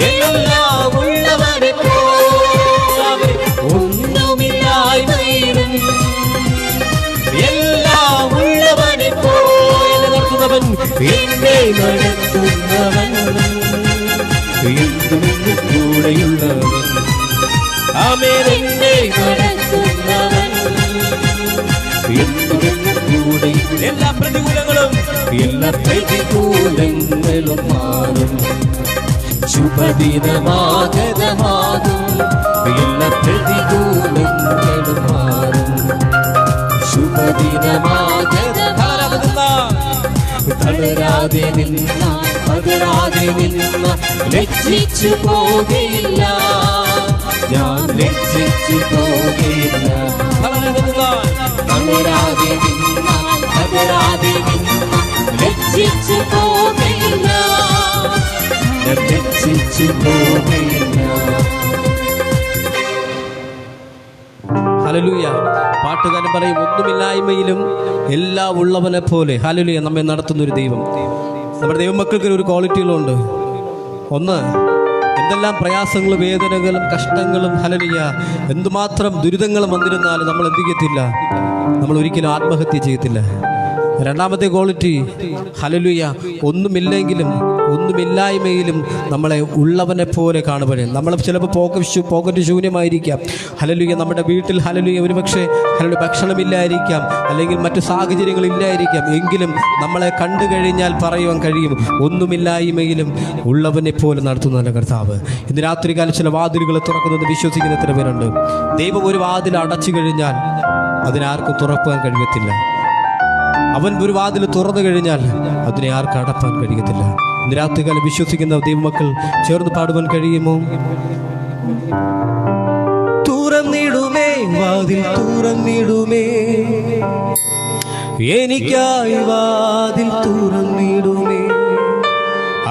എല്ലാം ഉള്ളവനെ പോലെ ഒന്നുമില്ലായ്മയിലും എല്ലാം ഉള്ളവനെ പോലെ നടത്തുന്നവൻ എന്നെ നടത്തുന്നവൻ എന്തുമെന്ന് കൂടെയുള്ളവൻ ആമേൻ. എന്നെ നടത്തുന്നവൻ എന്തുമെന്ന് കൂടെ എല്ലാ പ്രതികൂലങ്ങളും മാറും. ശുഭദിനമാഗതമാകും എല്ലാ പ്രതികൂലങ്ങളും മാറും. ശുഭദിനമാഗതമാകും തളരാതെ നിന്ന ലജ്ജിച്ചു പോകയില്ല, ഞാൻ ലജ്ജിച്ചു പോകയില്ല. തളരാതെ നിന്ന ലജ്ജിച്ചു പോകയില്ല, ലജ്ജിച്ചു പോകയില്ല. ഹല്ലേലൂയ. പാട്ടുകാരൻ പറയും ഒന്നുമില്ലായ്മയിലും എല്ലാം ഉള്ളവനെ പോലെ. ഹല്ലേലൂയ. നമ്മെ നടത്തുന്ന ഒരു ദൈവം. നമ്മുടെ ദൈവമക്കൾക്ക് ഒരു ക്വാളിറ്റികളുണ്ട്. ഒന്ന്, എന്തെല്ലാം പ്രയാസങ്ങളും വേദനകളും കഷ്ടങ്ങളും ഹല്ലേലൂയ എന്തുമാത്രം ദുരിതങ്ങളും വന്നിരുന്നാലും നമ്മൾ എന്ത് ചെയ്യത്തില്ല, നമ്മൾ ഒരിക്കലും ആത്മഹത്യ ചെയ്യത്തില്ല. രണ്ടാമത്തെ ക്വാളിറ്റി ഹല്ലേലൂയ ഒന്നുമില്ലെങ്കിലും ഒന്നുമില്ലായ്മയിലും നമ്മളെ ഉള്ളവനെ പോലെ കാണുവാൻ. നമ്മൾ ചിലപ്പോൾ പോക്കറ്റ് ശൂന്യമായിരിക്കാം. ഹല്ലേലൂയ. നമ്മുടെ വീട്ടിൽ ഹല്ലേലൂയ ഒരുപക്ഷെ ഹല്ലേലൂയ ഭക്ഷണമില്ലായിരിക്കാം, അല്ലെങ്കിൽ മറ്റു സാഹചര്യങ്ങളില്ലായിരിക്കാം. എങ്കിലും നമ്മളെ കണ്ടു കഴിഞ്ഞാൽ പറയുവാൻ കഴിയും ഒന്നുമില്ലായ്മയിലും ഉള്ളവനെ പോലെ നടത്തുന്ന കർത്താവ്. ഇന്ന് രാത്രികാലം ചില വാതിലുകൾ തുറക്കുന്നത് വിശ്വസിക്കുന്ന എത്ര പേരുണ്ട്? ദൈവം ഒരു വാതിൽ അടച്ചു കഴിഞ്ഞാൽ അതിനാർക്കും തുറക്കാൻ കഴിയത്തില്ല. അവൻ ഒരു വാതിൽ തുറന്നു കഴിഞ്ഞാൽ അതിനെ ആർക്കും അടപ്പാൻ കഴിയത്തില്ല. ഇന്ന് രാത്രികാലം വിശ്വസിക്കുന്ന ദൈവമക്കൾ ചേർന്ന് പാടുവാൻ കഴിയുമോ? തുറന്നിടുമേ വാതിൽ, തുറന്നിടുമേ എനിക്കായി വാതിൽ, തുറന്നിടുമേ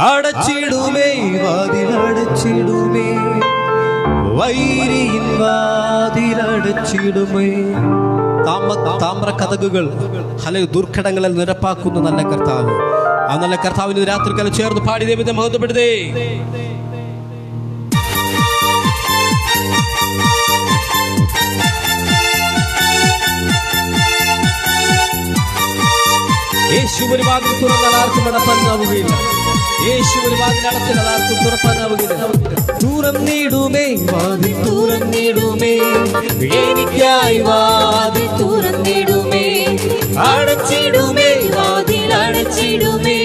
അടച്ചിടുമേ വാതിൽ, അടച്ചിടുമേ വൈരിയിൻ വാതിൽ, അടച്ചിടുമേ. താമ്ര കതകുകൾ ഹല്ലേലൂയ ദുർഘടങ്ങളിൽ നിരപ്പാക്കുന്ന നല്ല കർത്താവ്. ആ നല്ല കർത്താവിന് രാത്രിക്കാലം ചേർന്ന് പാടി ദൈവത്തെ മഹത്വപ്പെടുത്തേ. യേശു ഒരു വാതിൽ തുറന്നാൽ ആർക്കും അടപ്പാനാവുകയില്ല. യേശു ഒരു വാതിൽ അടച്ചാൽ ആർക്കും തുറപ്പാനാവുകയില്ല. തുറന്നിടുമേ വാതിൽ തുറന്നിടുമേ, എനിക്കായി വാതിൽ തുറന്നിടുമേ. അടച്ചിടുമേ വാതിൽ അടച്ചിടുമേ,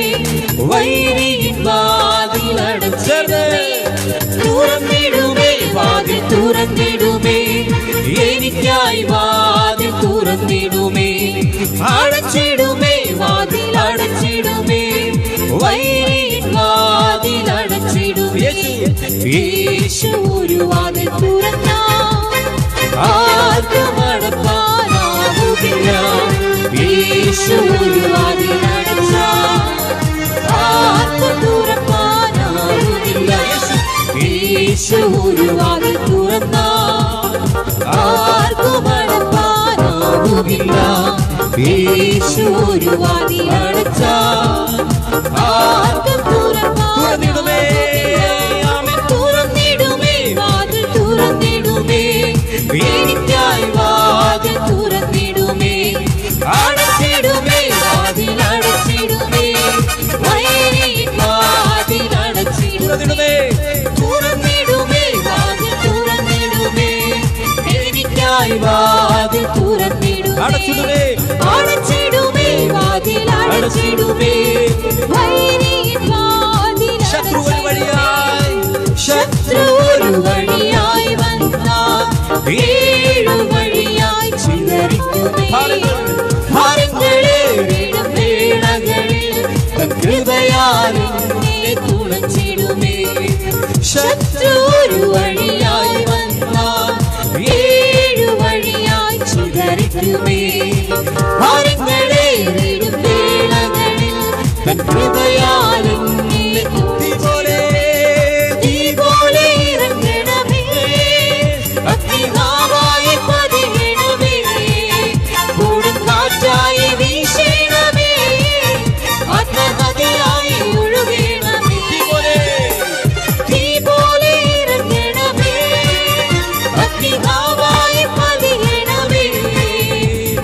വൈരിയിൻ വാതിൽ അടച്ചിടുമേ. തുറന്നിടുമേ വാതിൽ തുറന്നിടുമേ, എനിക്കായി വാതിൽ തുറന്നിടുമേ. അടച്ചിടുമേ വാതിൽ അടച്ചിടുമേ, വൈരിയിൻ വാതിൽ അടച്ചിടുമേ. യേശു ഒരു വാതിൽ തുറന്നാൽ ആർക്കും അടപ്പാനാവുകയില്ല. യേശു ഒരു വാതിൽ അടച്ചാൽ ആർക്കും തുറപ്പാനാവുകയില്ല. യേശു ഒരു വാതിൽ തുറന്നാൽ ആർക്കും അടപ്പാനാവുകയില്ല. യേശു ഒരു വാതിൽ അടച്ചാൽ ആർക്കും തുറന്നിടുമേ. തുറന്നിടുമേ വാതിൽ തുറന്നിടുമേ, എനിക്കായി വാതിൽ തുറന്നിടുമേ. അടച്ചിടുമേ വാതിൽ അടച്ചിടുമേ, വൈരിയിൻ വാതിൽ അടച്ചിടുമേ. തുറന്നിടുമേ വാതിൽ തുറന്നിടുമേ, എനിക്കായി വാതിൽ തുറന്നിടുമേ. അടച്ചിടുമേ അടച്ചിടുമേ വാതിൽ അടച്ചിടുമേ, വൈരിയിൻ വാതിൽ ശത്രു ഒരു വഴിയായി വന്നാൽ ഏഴു വഴിയായി ചിതറിക്കുമേ. ഭാരങ്ങളേറിടും വേളകളിൽ കൃപയാൽ എന്നെ തുണച്ചിടുമേ. ശത്രു ഒരു വഴിയായി വന്നാൽ ഏഴു വഴിയായി ചിതറിക്കുമേ. ഭാരങ്ങളേറിടും വേളകളിൽ കൃപയാൽ എന്നെ അഗ്നിനാവായി പതിയണമേ, കൊടുങ്കാറ്റായി വീശണമേ, ആത്മനദിയായി ഒഴുകണമേ. തീ പോലെ ഇറങ്ങണമേ, അഗ്നിനാവായി പതിയണമേ,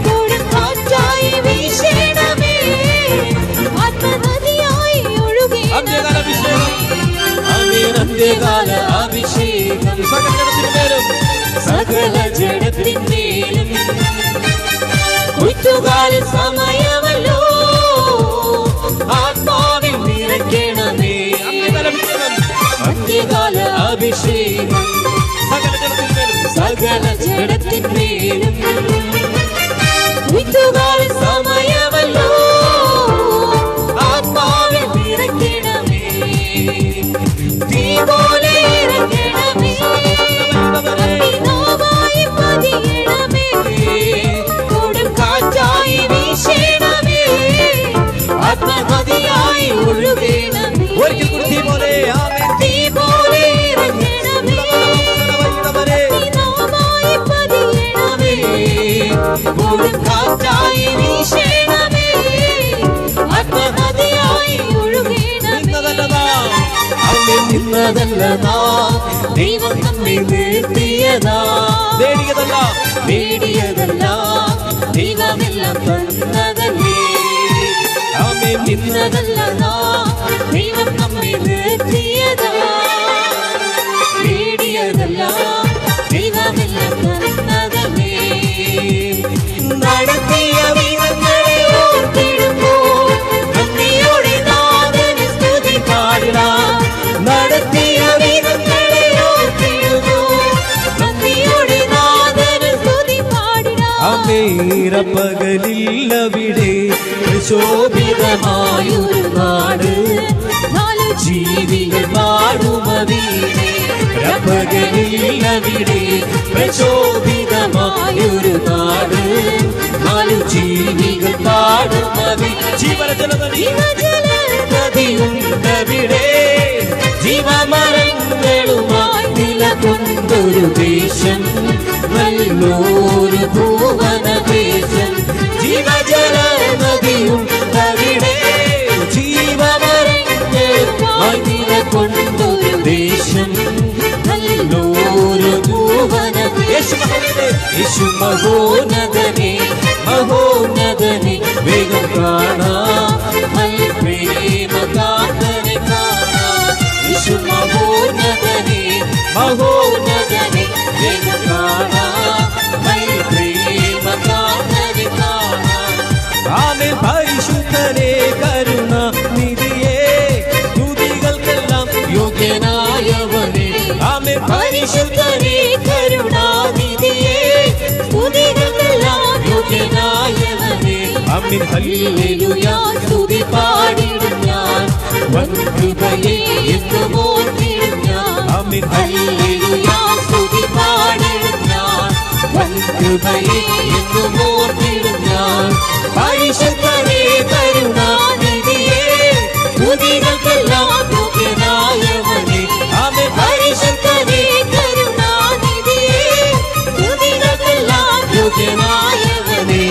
കൊടുങ്കാറ്റായി വീശണമേ, ആത്മനദിയായി ഒഴുകണമേ. അന്ത്യകാല അഭിഷേകം സകല ജഡത്തിന്മേലും കൊയ്ത്തുകാല സമയമല്ലോ, ആത്മാവിൽ നിറയ്ക്കണമേ. അന്ത്യകാല അഭിഷേകം സകല ജഡത്തിന്മേലും കൊയ്ത്തുകാല സമയമല്ലോ, ആത്മാവിൽ നിറയ്ക്കണമേ. തീ പോലെ ഇറങ്ങണമേ, അഗ്നിനാവായി പതിയണമേ, കൊടുങ്കാറ്റായി വീശണമേ, ആത്മനദിയായി ഒഴുകണമേ. തീ പോലെ ഇറങ്ങണമേ, അഗ്നിനാവായി പതിയണമേ, കൊടുങ്കാറ്റായി വീശണമേ, ആത്മനദിയായി ഒഴുകണമേ. നിന്നതല്ല ദൈവം നമ്മെ നിർത്തിയതാ, നേടിയതല്ല ദൈവമെല്ലാം തന്നതല്ലേ. നിന്നതല്ല ദൈവം നമ്മെ നിർത്തിയതാ, നേടിയതല്ല ദൈവമെല്ലാം തന്നതല്ലേ. നടത്തിയ വിധങ്ങളെ ഓർത്തിടുമ്പോൾ നന്ദിയോടെ നാഥന് സ്തുതി പാടാം. നടത്തിയ വിധങ്ങളെ ഓർത്തിടുമ്പോൾ നന്ദിയോടെ നാഥന് സ്തുതി പാടാം. പകലില്ലവിടെ ശോഭിതമായൊരു നാട്, നാലു ജീവികൾ പാടുമവീനെ. പകലില്ലവിടെ പ്രശോഭിതമായൊരു നാട്, നാലു ജീവികൾ പാടുമവി. ജീവജലനദിയുണ്ടവിടെ, ജീവമരങ്ങളുമായി നിലകൊണ്ടൊരു ദേശം, നല്ലൊരു ഭുവന ദേശം. ജീവജല നദിയുണ്ടവിടെ, ജീവ ആയി നിലകൊണ്ടൊരു ദേശം നല്ലൊരു ഭൂവനം. യേശു മഹോന്നതനെ മഹോന്നതനെ വേഗം കാണാം പ്രേമകാന്തനെ കാണാം. യേശു മഹോന്നതനെ മഹോന്നതനെ വേഗം കാണാം പ്രേമകാന്തനെ കാണാം. ആമേൻ. പരിശുദ്ധനെ കരുണാനിധിയേ സ്തുതികൾക്കെല്ലാം യോഗ്യനായവനെ. ആമേൻ. പരിശുദ്ധനെ കരുണാനിധിയേ സ്തുതികൾക്കെല്ലാം യോഗ്യനായവനെ. ആമേൻ. ഹല്ലേലൂയ സ്തുതി പാടിടും ഞാൻ വൻകൃപയെ എന്നും ഓർത്തിടും ഞാൻ. ആമേൻ. ഹല്ലേലൂയ സ്തുതി പാടിടും ഞാൻ വൻകൃപയെ എന്നും ഓർത്തിടും ഞാൻ. പരിശുദ്ധനെ കരുണാനിധിയേ സ്തുതികൾക്കെല്ലാം യോഗ്യനായവനെ. ആമേൻ. പരിശുദ്ധനെ കരുണാനിധിയേ സ്തുതികൾക്കെല്ലാം യോഗ്യനായവനെ.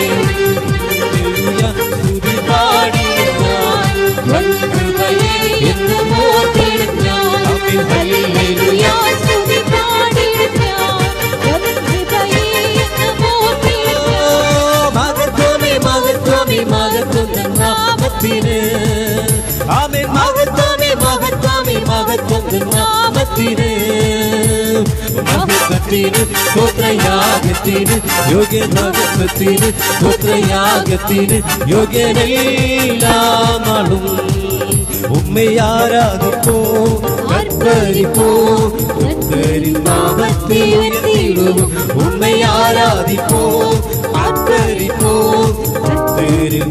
സ്തുതി പാടിടും ഞാൻ വൻകൃപയെ എന്നും ഓർത്തിടും ഞാൻ. ആമേൻ. ഹല്ലേലൂയ സ്തുതി പാടിടും ഞാൻ വൻകൃപയെ എന്നും ഓർത്തിടും ഞാൻ. മഹത്വമേ മഹത്വമേ മഹത്വം നാമത്തിന്. ആമേൻ. മഹത്വമേ മഹത്വമേ മഹത്വം നാമത്തിന്. മഹത്വത്തിന് സ്തോത്രയാഗത്തിന് യോഗ്യനാമത്തിന് സ്തോത്രയാഗത്തിന് യോഗ്യനെല്ലാം നാളും ഉമ്മയാരാധിപ്പോ കർത്തരിപ്പോ നാമത്തെ ഉയർത്തിടും. ഉമ്മയാരാധിപ്പോ കർത്തരിപ്പോ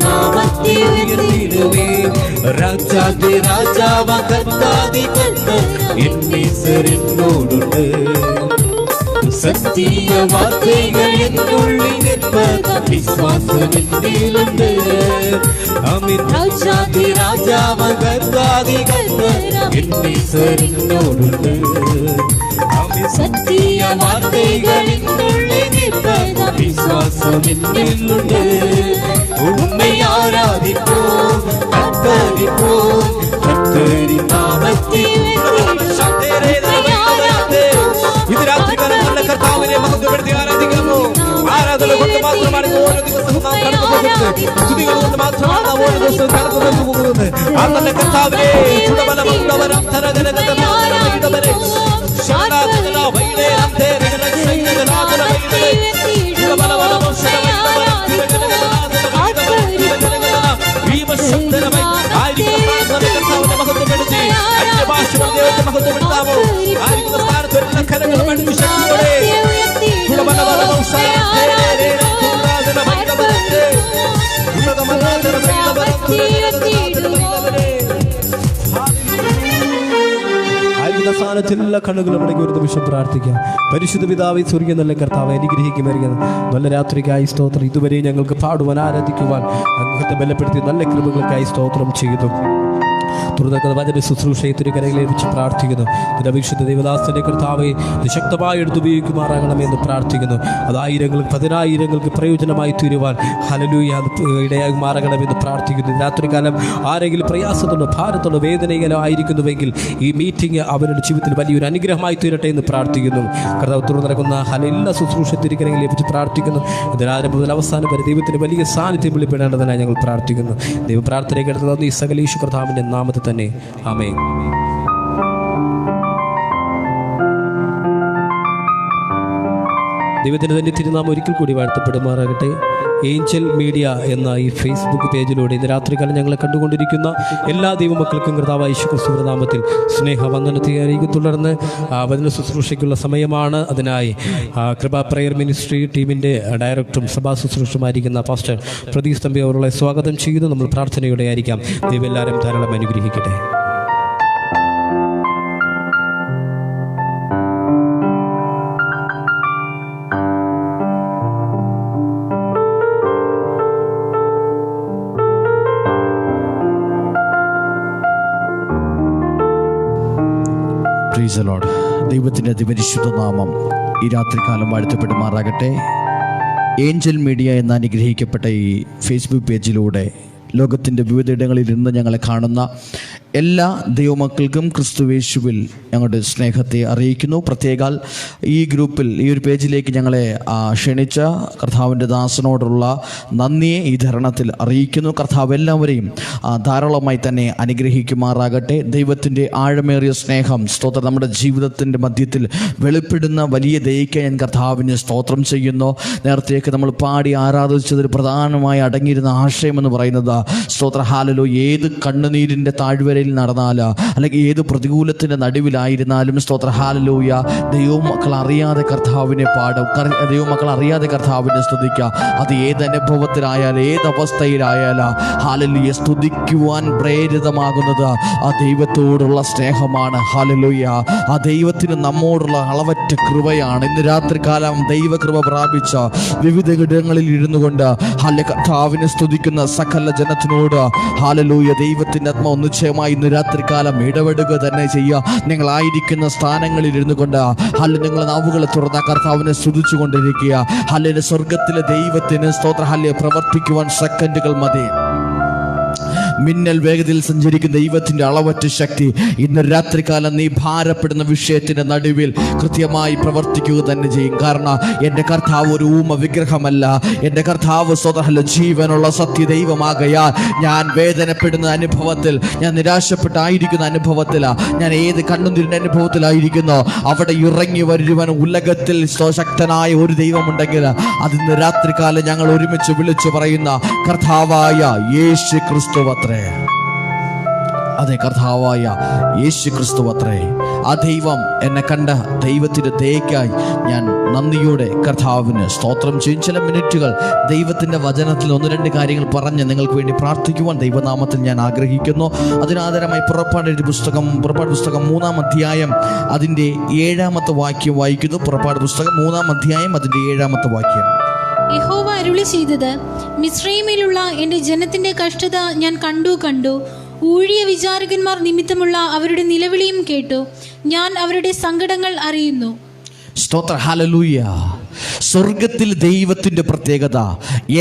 നാമത്തെ ഉയർത്തിടുവേ. രാജാതി രാജാവ കർത്താതി കർത്തർ എന്നോടുണ്ട്. സത്യ വാർത്തകൾ എന്നുള്ളിൽ നിൽപ്പത് വിശ്വാസം എന്നിലുണ്ട്. ആമേൻ. രാജാതി രാജാവ കർത്താതി കർത്തർ എന്നോടുണ്ട്. ആമേൻ. സത്യ വാർത്തകൾ എന്നുള്ളിൽ നിൽപ്പത് വിശ്വാസം എന്നിലുണ്ട്. ഉമ്മയാരാധിപ്പോ കർത്തരിപ്പോ കർത്തരി നാമത്തെ ഇത് രാത്രികാലം നല്ല കർത്താവിനെ മഹത്വപ്പെടുത്തി ആരാധിക്കാമോ? ആരാധന കൊണ്ട് മാത്രമാണ് ഓരോ ദിവസവും നാം കടന്നു പോകുന്നത്. സ്തുതികൾ കൊണ്ട് മാത്രമാണ് നാം ഓരോ ദിവസവും കടന്നു പോകുന്നത്. ആ നല്ല കർത്താവിനെ ചുടബലമുള്ളവരും തരകരകരമാനവരെ ശാലാകല വൈലേ അന്തേരകല ശൈലകലാകല വൈലേ ചുടബലവലവും ശരവൈലവരും തിരകരകലാകല ഭീമശബ്ദരമായി ആയിരിക്കുന്ന കർത്താവിനെ മഹത്വപ്പെടുത്തി അന്യഭാഷകൾ ദൈവത്തെ മഹത്വപ്പെടുത്താമോ? ആയിരിക്കുന്ന സ്ഥാനത്ത് എല്ലാ കരങ്ങളും അടിച്ചു ശക്തിയോടെ ആയിരിക്കുന്ന സ്ഥാനത്ത് എല്ലാ കണ്ണുകളും അടങ്ങി ഒരു നിമിഷം പ്രാർത്ഥിക്കാം. പരിശുദ്ധ പിതാവേ സ്വർഗ്ഗീയ നല്ല കർത്താവേ അനുഗ്രഹിക്കുമായിരിക്കുന്നു. നല്ല രാത്രിക്കായി സ്തോത്രം. ഇതുവരെ ഞങ്ങൾക്ക് പാടുവാൻ ആരാധിക്കുവാൻ അങ്ങത്തെ ബലപ്പെടുത്തി നല്ല കൃപകൾക്കായി സ്തോത്രം ചെയ്തു. തുടർന്ന് വചന ശുശ്രൂഷയെ തിരുകരകളെ വെച്ച് പ്രാർത്ഥിക്കുന്നു. വിശുദ്ധ ദേവദാസന്റെ കർത്താവെ ശക്തമായി എടുത്തുപയോഗിക്കുമാറാകണമെന്ന് പ്രാർത്ഥിക്കുന്നു. അത് ആയിരങ്ങൾക്ക് പതിനായിരങ്ങൾക്ക് പ്രയോജനമായി തീരുവാൻ ഹല്ലേലൂയ ഇടയായി മാറണമെന്ന് പ്രാർത്ഥിക്കുന്നു. രാത്രികാലം ആരെങ്കിലും പ്രയാസത്തോടോ ഭാരത്തോടോ വേദനയിലോ ആയിരിക്കുന്നുവെങ്കിൽ ഈ മീറ്റിംഗ് അവരുടെ ജീവിതത്തിൽ വലിയൊരു അനുഗ്രഹമായി തീരട്ടെ എന്ന് പ്രാർത്ഥിക്കുന്നു. കർത്താവ് തുടർന്ന് നടക്കുന്ന എല്ലാ ശുശ്രൂഷ തിരുകരകളെ വെച്ച് പ്രാർത്ഥിക്കുന്നു. ഇതിനാരംഭം മുതൽ അവസാനം വരെ ദൈവത്തിന് വലിയ സാന്നിധ്യം വെളിപ്പെടേണ്ടതിനായി ഞങ്ങൾ പ്രാർത്ഥിക്കുന്നു. ദൈവ പ്രാർത്ഥനയ്ക്ക് എടുത്തത് ഈ സകലേശു കർത്താവിന്റെ നാമത്തിൽ തന്നെ ആമേൻ. ദൈവത്തിൻ്റെ തന്നെ തിരുനാമം ഒരിക്കൽ കൂടി വാഴ്ത്തപ്പെടുമാറാകട്ടെ. ഏഞ്ചൽ മീഡിയ എന്ന ഈ ഫേസ്ബുക്ക് പേജിലൂടെ ഇന്ന് രാത്രികാലം ഞങ്ങളെ കണ്ടുകൊണ്ടിരിക്കുന്ന എല്ലാ ദൈവമക്കൾക്കും കർത്താവായ യേശുക്രിസ്തുവിന്റെ നാമത്തിൽ സ്നേഹവന്ദനത്തെ അറിയിക്കും. തുടർന്ന് വചന ശുശ്രൂഷയ്ക്കുള്ള സമയമാണ്. അതിനായി കൃപ പ്രയർ മിനിസ്ട്രി ടീമിൻ്റെ ഡയറക്ടറും സഭാ ശുശ്രൂഷമായിരിക്കുന്ന പാസ്റ്റർ പ്രദീപ് തമ്പി അവരുടെ സ്വാഗതം ചെയ്യുന്നു. നമ്മൾ പ്രാർത്ഥനയോടെ ആയിരിക്കാം. ദൈവം എല്ലാവരും ധാരാളം അനുഗ്രഹിക്കട്ടെ. Praise the Lord. ദൈവത്തിൻ്റെ അതിപരിശുദ്ധ നാമം ഈ രാത്രികാലം വാഴ്ത്തപ്പെടുമാറാകട്ടെ. ഏഞ്ചൽ മീഡിയ എന്ന അനുഗ്രഹിക്കപ്പെട്ട ഈ ഫേസ്ബുക്ക് പേജിലൂടെ ലോകത്തിൻ്റെ വിവിധയിടങ്ങളിൽ നിന്ന് ഞങ്ങളെ കാണുന്ന എല്ലാ ദൈവമക്കൾക്കും ക്രിസ്തുവേശുവിൽ ഞങ്ങളുടെ സ്നേഹത്തെ അറിയിക്കുന്നു. പ്രത്യേകാൽ ഈ ഗ്രൂപ്പിൽ ഈ ഒരു പേജിലേക്ക് ഞങ്ങളെ ക്ഷണിച്ച കർത്താവിൻ്റെ ദാസനോടുള്ള നന്ദിയെ ഈ ധരണത്തിൽ അറിയിക്കുന്നു. കർത്താവ് എല്ലാവരെയും ധാരാളമായി തന്നെ അനുഗ്രഹിക്കുമാറാകട്ടെ. ദൈവത്തിൻ്റെ ആഴമേറിയ സ്നേഹം സ്തോത്രം നമ്മുടെ ജീവിതത്തിൻ്റെ മധ്യത്തിൽ വെളിപ്പെടുന്ന വലിയ ദയയ്ക്ക് ഞാൻ കർത്താവിന് സ്തോത്രം ചെയ്യുന്നു. നേരത്തേക്ക് നമ്മൾ പാടി ആരാധിച്ചതിൽ പ്രധാനമായി അടങ്ങിയിരുന്ന ആശയം എന്ന് പറയുന്നത് സ്തോത്ര ഹാലലോ, ഏത് കണ്ണുനീരിൻ്റെ താഴ്വരയിൽ നടന്നാൽ അല്ലെങ്കിൽ ഏത് പ്രതികൂലത്തിൻ്റെ നടുവിലായിരുന്നാലും സ്തോത്ര ഹാലലൂയ, ദൈവമക്കൾ അറിയാതെ കർത്താവിനെ പാടും, ദൈവമക്കൾ അറിയാതെ കർത്താവിനെ സ്തുതിക്കുക. അത് ഏത് അനുഭവത്തിലായാലും ഏത് അവസ്ഥയിലായാലും ഹാലലൂയ സ്തുതിക്കുവാൻ പ്രേരിതമാകുന്നത് ആ ദൈവത്തോടുള്ള സ്നേഹമാണ്. ഹാലലൂയ, ആ ദൈവത്തിന് നമ്മോടുള്ള അളവറ്റ കൃപയാണ്. ഇന്ന് രാത്രികാലം ദൈവകൃപ പ്രാപിച്ച വിവിധ ഇടങ്ങളിൽ ഇരുന്നു കൊണ്ട് കർത്താവിനെ സ്തുതിക്കുന്ന സകല ജനത്തിനോട് ഹാലലൂയ ദൈവത്തിൻ്റെ ആത്മാവ് നിശ്ചയമായി ഇന്ന് രാത്രികാലം ഇടപെടുക തന്നെ ചെയ്യുക. നിങ്ങളായിരിക്കുന്ന സ്ഥാനങ്ങളിൽ ഇരുന്നു കൊണ്ട് നിങ്ങളെ നാവുകളെ തുറന്ന കർത്താവിനെ സ്തുതിച്ചു കൊണ്ടിരിക്കുക. സ്വർഗത്തിലെ ദൈവത്തിന് സ്തോത്ര പ്രവർത്തിക്കുവാൻ സെക്കൻഡുകൾ മതി. മിന്നൽ വേഗതയിൽ സഞ്ചരിക്കുന്ന ദൈവത്തിൻ്റെ അളവറ്റ ശക്തി ഇന്ന് രാത്രികാലം നീ ഭാരപ്പെടുന്ന വിഷയത്തിൻ്റെ നടുവിൽ കൃത്യമായി പ്രവർത്തിക്കുക തന്നെ ചെയ്യും. കാരണം എൻ്റെ കർത്താവ് ഒരു ഊമ വിഗ്രഹമല്ല. എൻ്റെ കർത്താവ് സ്വതഹല ജീവനുള്ള സത്യദൈവമാകയാൽ ഞാൻ വേദനപ്പെടുന്ന അനുഭവത്തിൽ, ഞാൻ നിരാശപ്പെട്ടായിരിക്കുന്ന അനുഭവത്തിലാണ്, ഞാൻ ഏത് കണ്ണുനീരിൻ്റെ അനുഭവത്തിലായിരിക്കുന്നു, അവിടെ ഇറങ്ങി വരുവാൻ ഉലകത്തിൽ ശക്തനായ ഒരു ദൈവമുണ്ടെങ്കിൽ അതിന്ന് രാത്രികാലം ഞങ്ങൾ ഒരുമിച്ച് വിളിച്ചു പറയുന്ന കർത്താവായ യേശു ക്രിസ്തു അത്രേ. അതെ, കർത്താവായ യേശു ക്രിസ്തു അത്രേ. ആ ദൈവം എന്നെ കണ്ട ദൈവത്തിൻ്റെ ദയക്കായി ഞാൻ നന്ദിയോടെ കർത്താവിന് സ്തോത്രം ചെയ്യും. ചില മിനിറ്റുകൾ ദൈവത്തിൻ്റെ വചനത്തിൽ ഒന്ന് രണ്ട് കാര്യങ്ങൾ പറഞ്ഞ് നിങ്ങൾക്ക് വേണ്ടി പ്രാർത്ഥിക്കുവാൻ ദൈവനാമത്തിൽ ഞാൻ ആഗ്രഹിക്കുന്നു. അതിനാധാരമായി പുറപ്പാട് പുസ്തകം 3-ാം അധ്യായം അതിൻ്റെ 7-ാമത്തെ വാക്യം വായിക്കുന്നു. പുറപ്പാട് പുസ്തകം 3-ാം അധ്യായം അതിൻ്റെ 7-ാമത്തെ വാക്യം. യഹോവ അരുളി ചെയ്തത്, മിസ്രയീമിലുള്ള എൻ്റെ ജനത്തിൻ്റെ കഷ്ടത ഞാൻ കണ്ടു. ഊഴിയ വിചാരകന്മാർ നിമിത്തമുള്ള അവരുടെ നിലവിളിയും കേട്ടു. ഞാൻ അവരുടെ സങ്കടങ്ങൾ അറിയുന്നു. സ്തോത്ര ഹല്ലേലൂയ. സ്വർഗത്തിൽ ദൈവത്തിൻ്റെ പ്രത്യേകത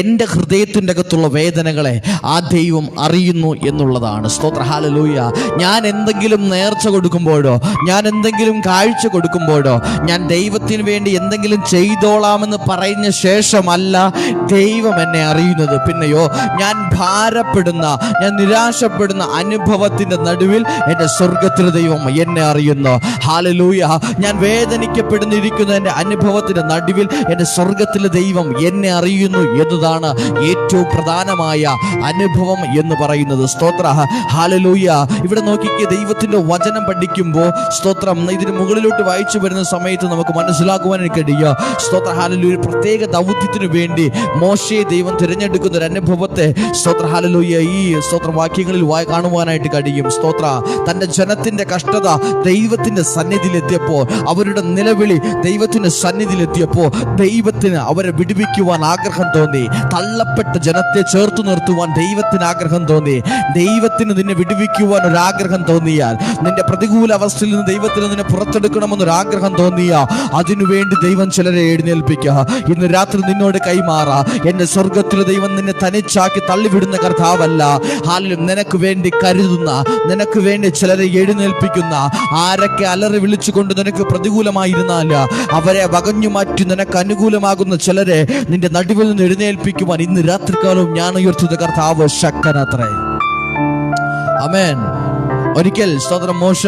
എൻ്റെ ഹൃദയത്തിൻ്റെ അകത്തുള്ള വേദനകളെ ആ ദൈവം അറിയുന്നു എന്നുള്ളതാണ്. സ്തോത്ര ഹല്ലേലൂയ. ഞാൻ എന്തെങ്കിലും നേർച്ച കൊടുക്കുമ്പോഴോ, ഞാൻ എന്തെങ്കിലും കാഴ്ച കൊടുക്കുമ്പോഴോ, ഞാൻ ദൈവത്തിന് വേണ്ടി എന്തെങ്കിലും ചെയ്തോളാമെന്ന് പറഞ്ഞ ശേഷമല്ല ദൈവം എന്നെ അറിയുന്നത്. പിന്നെയോ ഞാൻ ഭാരപ്പെടുന്ന, ഞാൻ നിരാശപ്പെടുന്ന അനുഭവത്തിൻ്റെ നടുവിൽ എൻ്റെ സ്വർഗത്തിലെ ദൈവം എന്നെ അറിയുന്നു. ഹല്ലേലൂയ. ഞാൻ വേദനിക്കപ്പെടുന്നിരിക്കുന്ന എൻ്റെ അനുഭവത്തിൻ്റെ നടുവിൽ എൻ്റെ സ്വർഗത്തിലെ ദൈവം എന്നെ അറിയുന്നു എന്നതാണ് ഏറ്റവും പ്രധാനമായ അനുഭവം എന്ന് പറയുന്നത്. സ്തോത്ര ഹല്ലേലൂയ. ഇവിടെ നോക്കിക്കേ, ദൈവത്തിൻ്റെ വചനം പഠിക്കുമ്പോൾ സ്തോത്രം ഇതിന് മുകളിലോട്ട് വായിച്ചു വരുന്ന സമയത്ത് നമുക്ക് മനസ്സിലാക്കുവാൻ കഴിയുക. സ്തോത്ര ഹല്ലേലൂയ. പ്രത്യേക ദൗത്യത്തിനു വേണ്ടി മോശയെ ദൈവം തിരഞ്ഞെടുക്കുന്ന ഒരു അനുഭവത്തെ സ്തോത്ര ഹല്ലേലൂയ ഈ സ്തോത്ര വാക്യങ്ങളിൽ കാണുവാനായിട്ട് കഴിയും. സ്തോത്ര തൻ്റെ ജനത്തിൻ്റെ കഷ്ടത ദൈവത്തിൻ്റെ സന്നിധിയിലെത്തിയപ്പോൾ, അവരുടെ നിലവിളി ദൈവത്തിൻ്റെ സന്നിധിയിലെത്തിയപ്പോൾ ദൈവത്തിന് അവരെ വിടുവിക്കുവാൻ ആഗ്രഹം തോന്നി. തള്ളപ്പെട്ട ജനത്തെ ചേർത്ത് നിർത്തുവാൻ ദൈവത്തിന് ആഗ്രഹം തോന്നി. ദൈവത്തിന് നിന്നെ വിടുവിക്കുവാൻ ഒരാഗ്രഹം തോന്നിയാൽ, നിന്റെ പ്രതികൂല അവസ്ഥയിൽ നിന്ന് ദൈവത്തിന് നിന്നെ പുറത്തെടുക്കണമെന്നൊരാഗ്രഹം തോന്നിയാൽ അതിനുവേണ്ടി ദൈവം ചിലരെ എഴുന്നേൽപ്പിക്കുക. ഇന്ന് രാത്രി നിന്നോട് കൈമാറാ. എൻ്റെ സ്വർഗത്തിലെ ദൈവം നിന്നെ തനിച്ചാക്കി തള്ളിവിടുന്ന കർത്താവല്ല. ഹാലും നിനക്ക് വേണ്ടി കരുതുന്ന, നിനക്ക് വേണ്ടി ചിലരെ എഴുന്നേൽപ്പിക്കുന്ന, ആരൊക്കെ അലറി വിളിച്ചുകൊണ്ട് നിനക്ക് പ്രതികൂലമായിരുന്നാൽ അവരെ വകഞ്ഞു മാറ്റി നിനക്ക് അനുകൂലമാകുന്ന ചിലരെ നിന്റെ നടുവിൽ നിന്ന് എഴുന്നേൽപ്പിക്കുവാൻ ഇന്ന് രാത്രികാലവും ഞാൻ ഉയർത്തുന്ന കർത്താവ് ശക്തനത്രേ. ആമേൻ. ഒരിക്കൽ സ്തോത്രം മോശ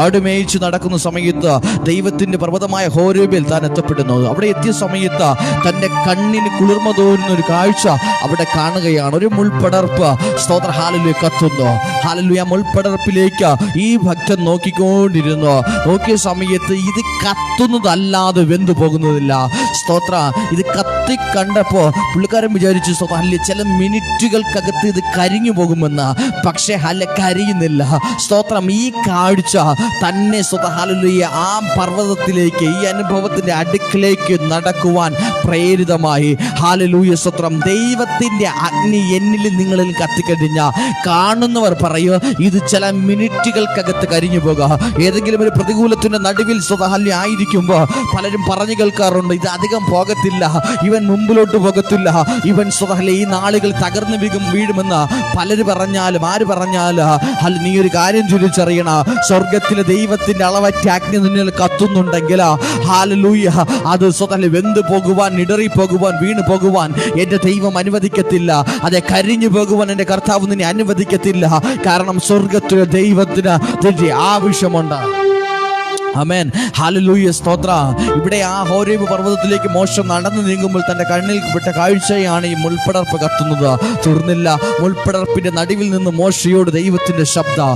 ആടുമേയിച്ച് നടക്കുന്ന സമയത്ത് ദൈവത്തിൻ്റെ പർവ്വതമായ ഹോരേബിൽ താൻ എത്തപ്പെടുന്നു. അവിടെ എത്തിയ സമയത്ത് തൻ്റെ കണ്ണിന് കുളിർമ തോന്നുന്ന ഒരു കാഴ്ച അവിടെ കാണുകയാണ്. ഒരു മുൾപടർപ്പ് സ്തോത്ര ഹല്ലേലൂയ കത്തുന്നു. ഹല്ലേലൂയ. മുൾപടർപ്പിലേക്ക് ഈ ഭക്തൻ നോക്കിക്കൊണ്ടിരുന്നു. നോക്കിയ സമയത്ത് ഇത് കത്തുന്നതല്ലാതെ വെന്തു പോകുന്നതില്ല. സ്തോത്ര ഇത് കത്തി കണ്ടപ്പോൾ പുള്ളിക്കാരൻ വിചാരിച്ചു സ്തോത്ര ചില മിനിറ്റുകൾക്കകത്ത് ഇത് കരിഞ്ഞു പോകുമെന്ന്. പക്ഷേ കരിയുന്നില്ല. സ്തോത്രം ഈ കാഴ്ച തന്നെ ഹല്ലേലൂയ ആ പർവ്വതത്തിലേക്ക്, ഈ അനുഭവത്തിന്റെ അടുക്കിലേക്ക് നടക്കുവാൻ പ്രേരിതമായി. ഹല്ലേലൂയ. സ്തോത്രം. ദൈവത്തിന്റെ അഗ്നി എന്നിലും നിങ്ങളിൽ കത്തിക്കഴിഞ്ഞ കാണുന്നവർ പറ പറയുക, ഇത് ചില മിനിറ്റുകൾക്കകത്ത് കരിഞ്ഞു പോകുക. ഏതെങ്കിലും ഒരു പ്രതികൂലത്തിന്റെ നടുവിൽ സ്വതഹല്യ ആയിരിക്കുമ്പോൾ പലരും പറഞ്ഞു കേൾക്കാറുണ്ട്, ഇത് അധികം പോകത്തില്ല, ഇവൻ മുമ്പിലോട്ട് പോകത്തില്ല, ഇവൻ സ്വതഹല്യ ഈ നാളുകൾ തകർന്നു വീഴുമെന്ന് പലര് പറഞ്ഞാലും ആര് പറഞ്ഞാലും അല്ല, നീ ഒരു കാര്യം തിരിച്ചറിയണ, സ്വർഗത്തിലെ ദൈവത്തിന്റെ അളവറ്റ അഗ്നി നിന്നിൽ കത്തുന്നുണ്ടെങ്കിൽ ഹല്ലേലൂയ, അത് സ്വതഹല്യ വെന്ത് പോകുവാൻ, ഇടറി പോകുവാൻ, വീണു പോകുവാൻ എന്റെ ദൈവം അനുവദിക്കത്തില്ല. അതെ, കരിഞ്ഞു പോകുവാൻ എന്റെ കർത്താവ് നിന്നെ അനുവദിക്കത്തില്ല. കാരണം സ്വർഗത്തിലെ ദൈവത്തിന് നിന്റെ ആവശ്യമുണ്ട്. ആമേൻ, ഹല്ലേലൂയ, സ്തോത്ര. ഇവിടെ ആ ഹോരേബ് പർവ്വതത്തിലേക്ക് മോശ നടന്നു നീങ്ങുമ്പോൾ തന്റെ കണ്ണിൽ പെട്ട കാഴ്ചയാണ് ഈ മുൾപ്പടർപ്പ് കത്തുന്നത്. തീർന്നില്ല, മുൾപ്പടർപ്പിന്റെ നടുവിൽ നിന്ന് മോശയോട് ദൈവത്തിന്റെ ശബ്ദം,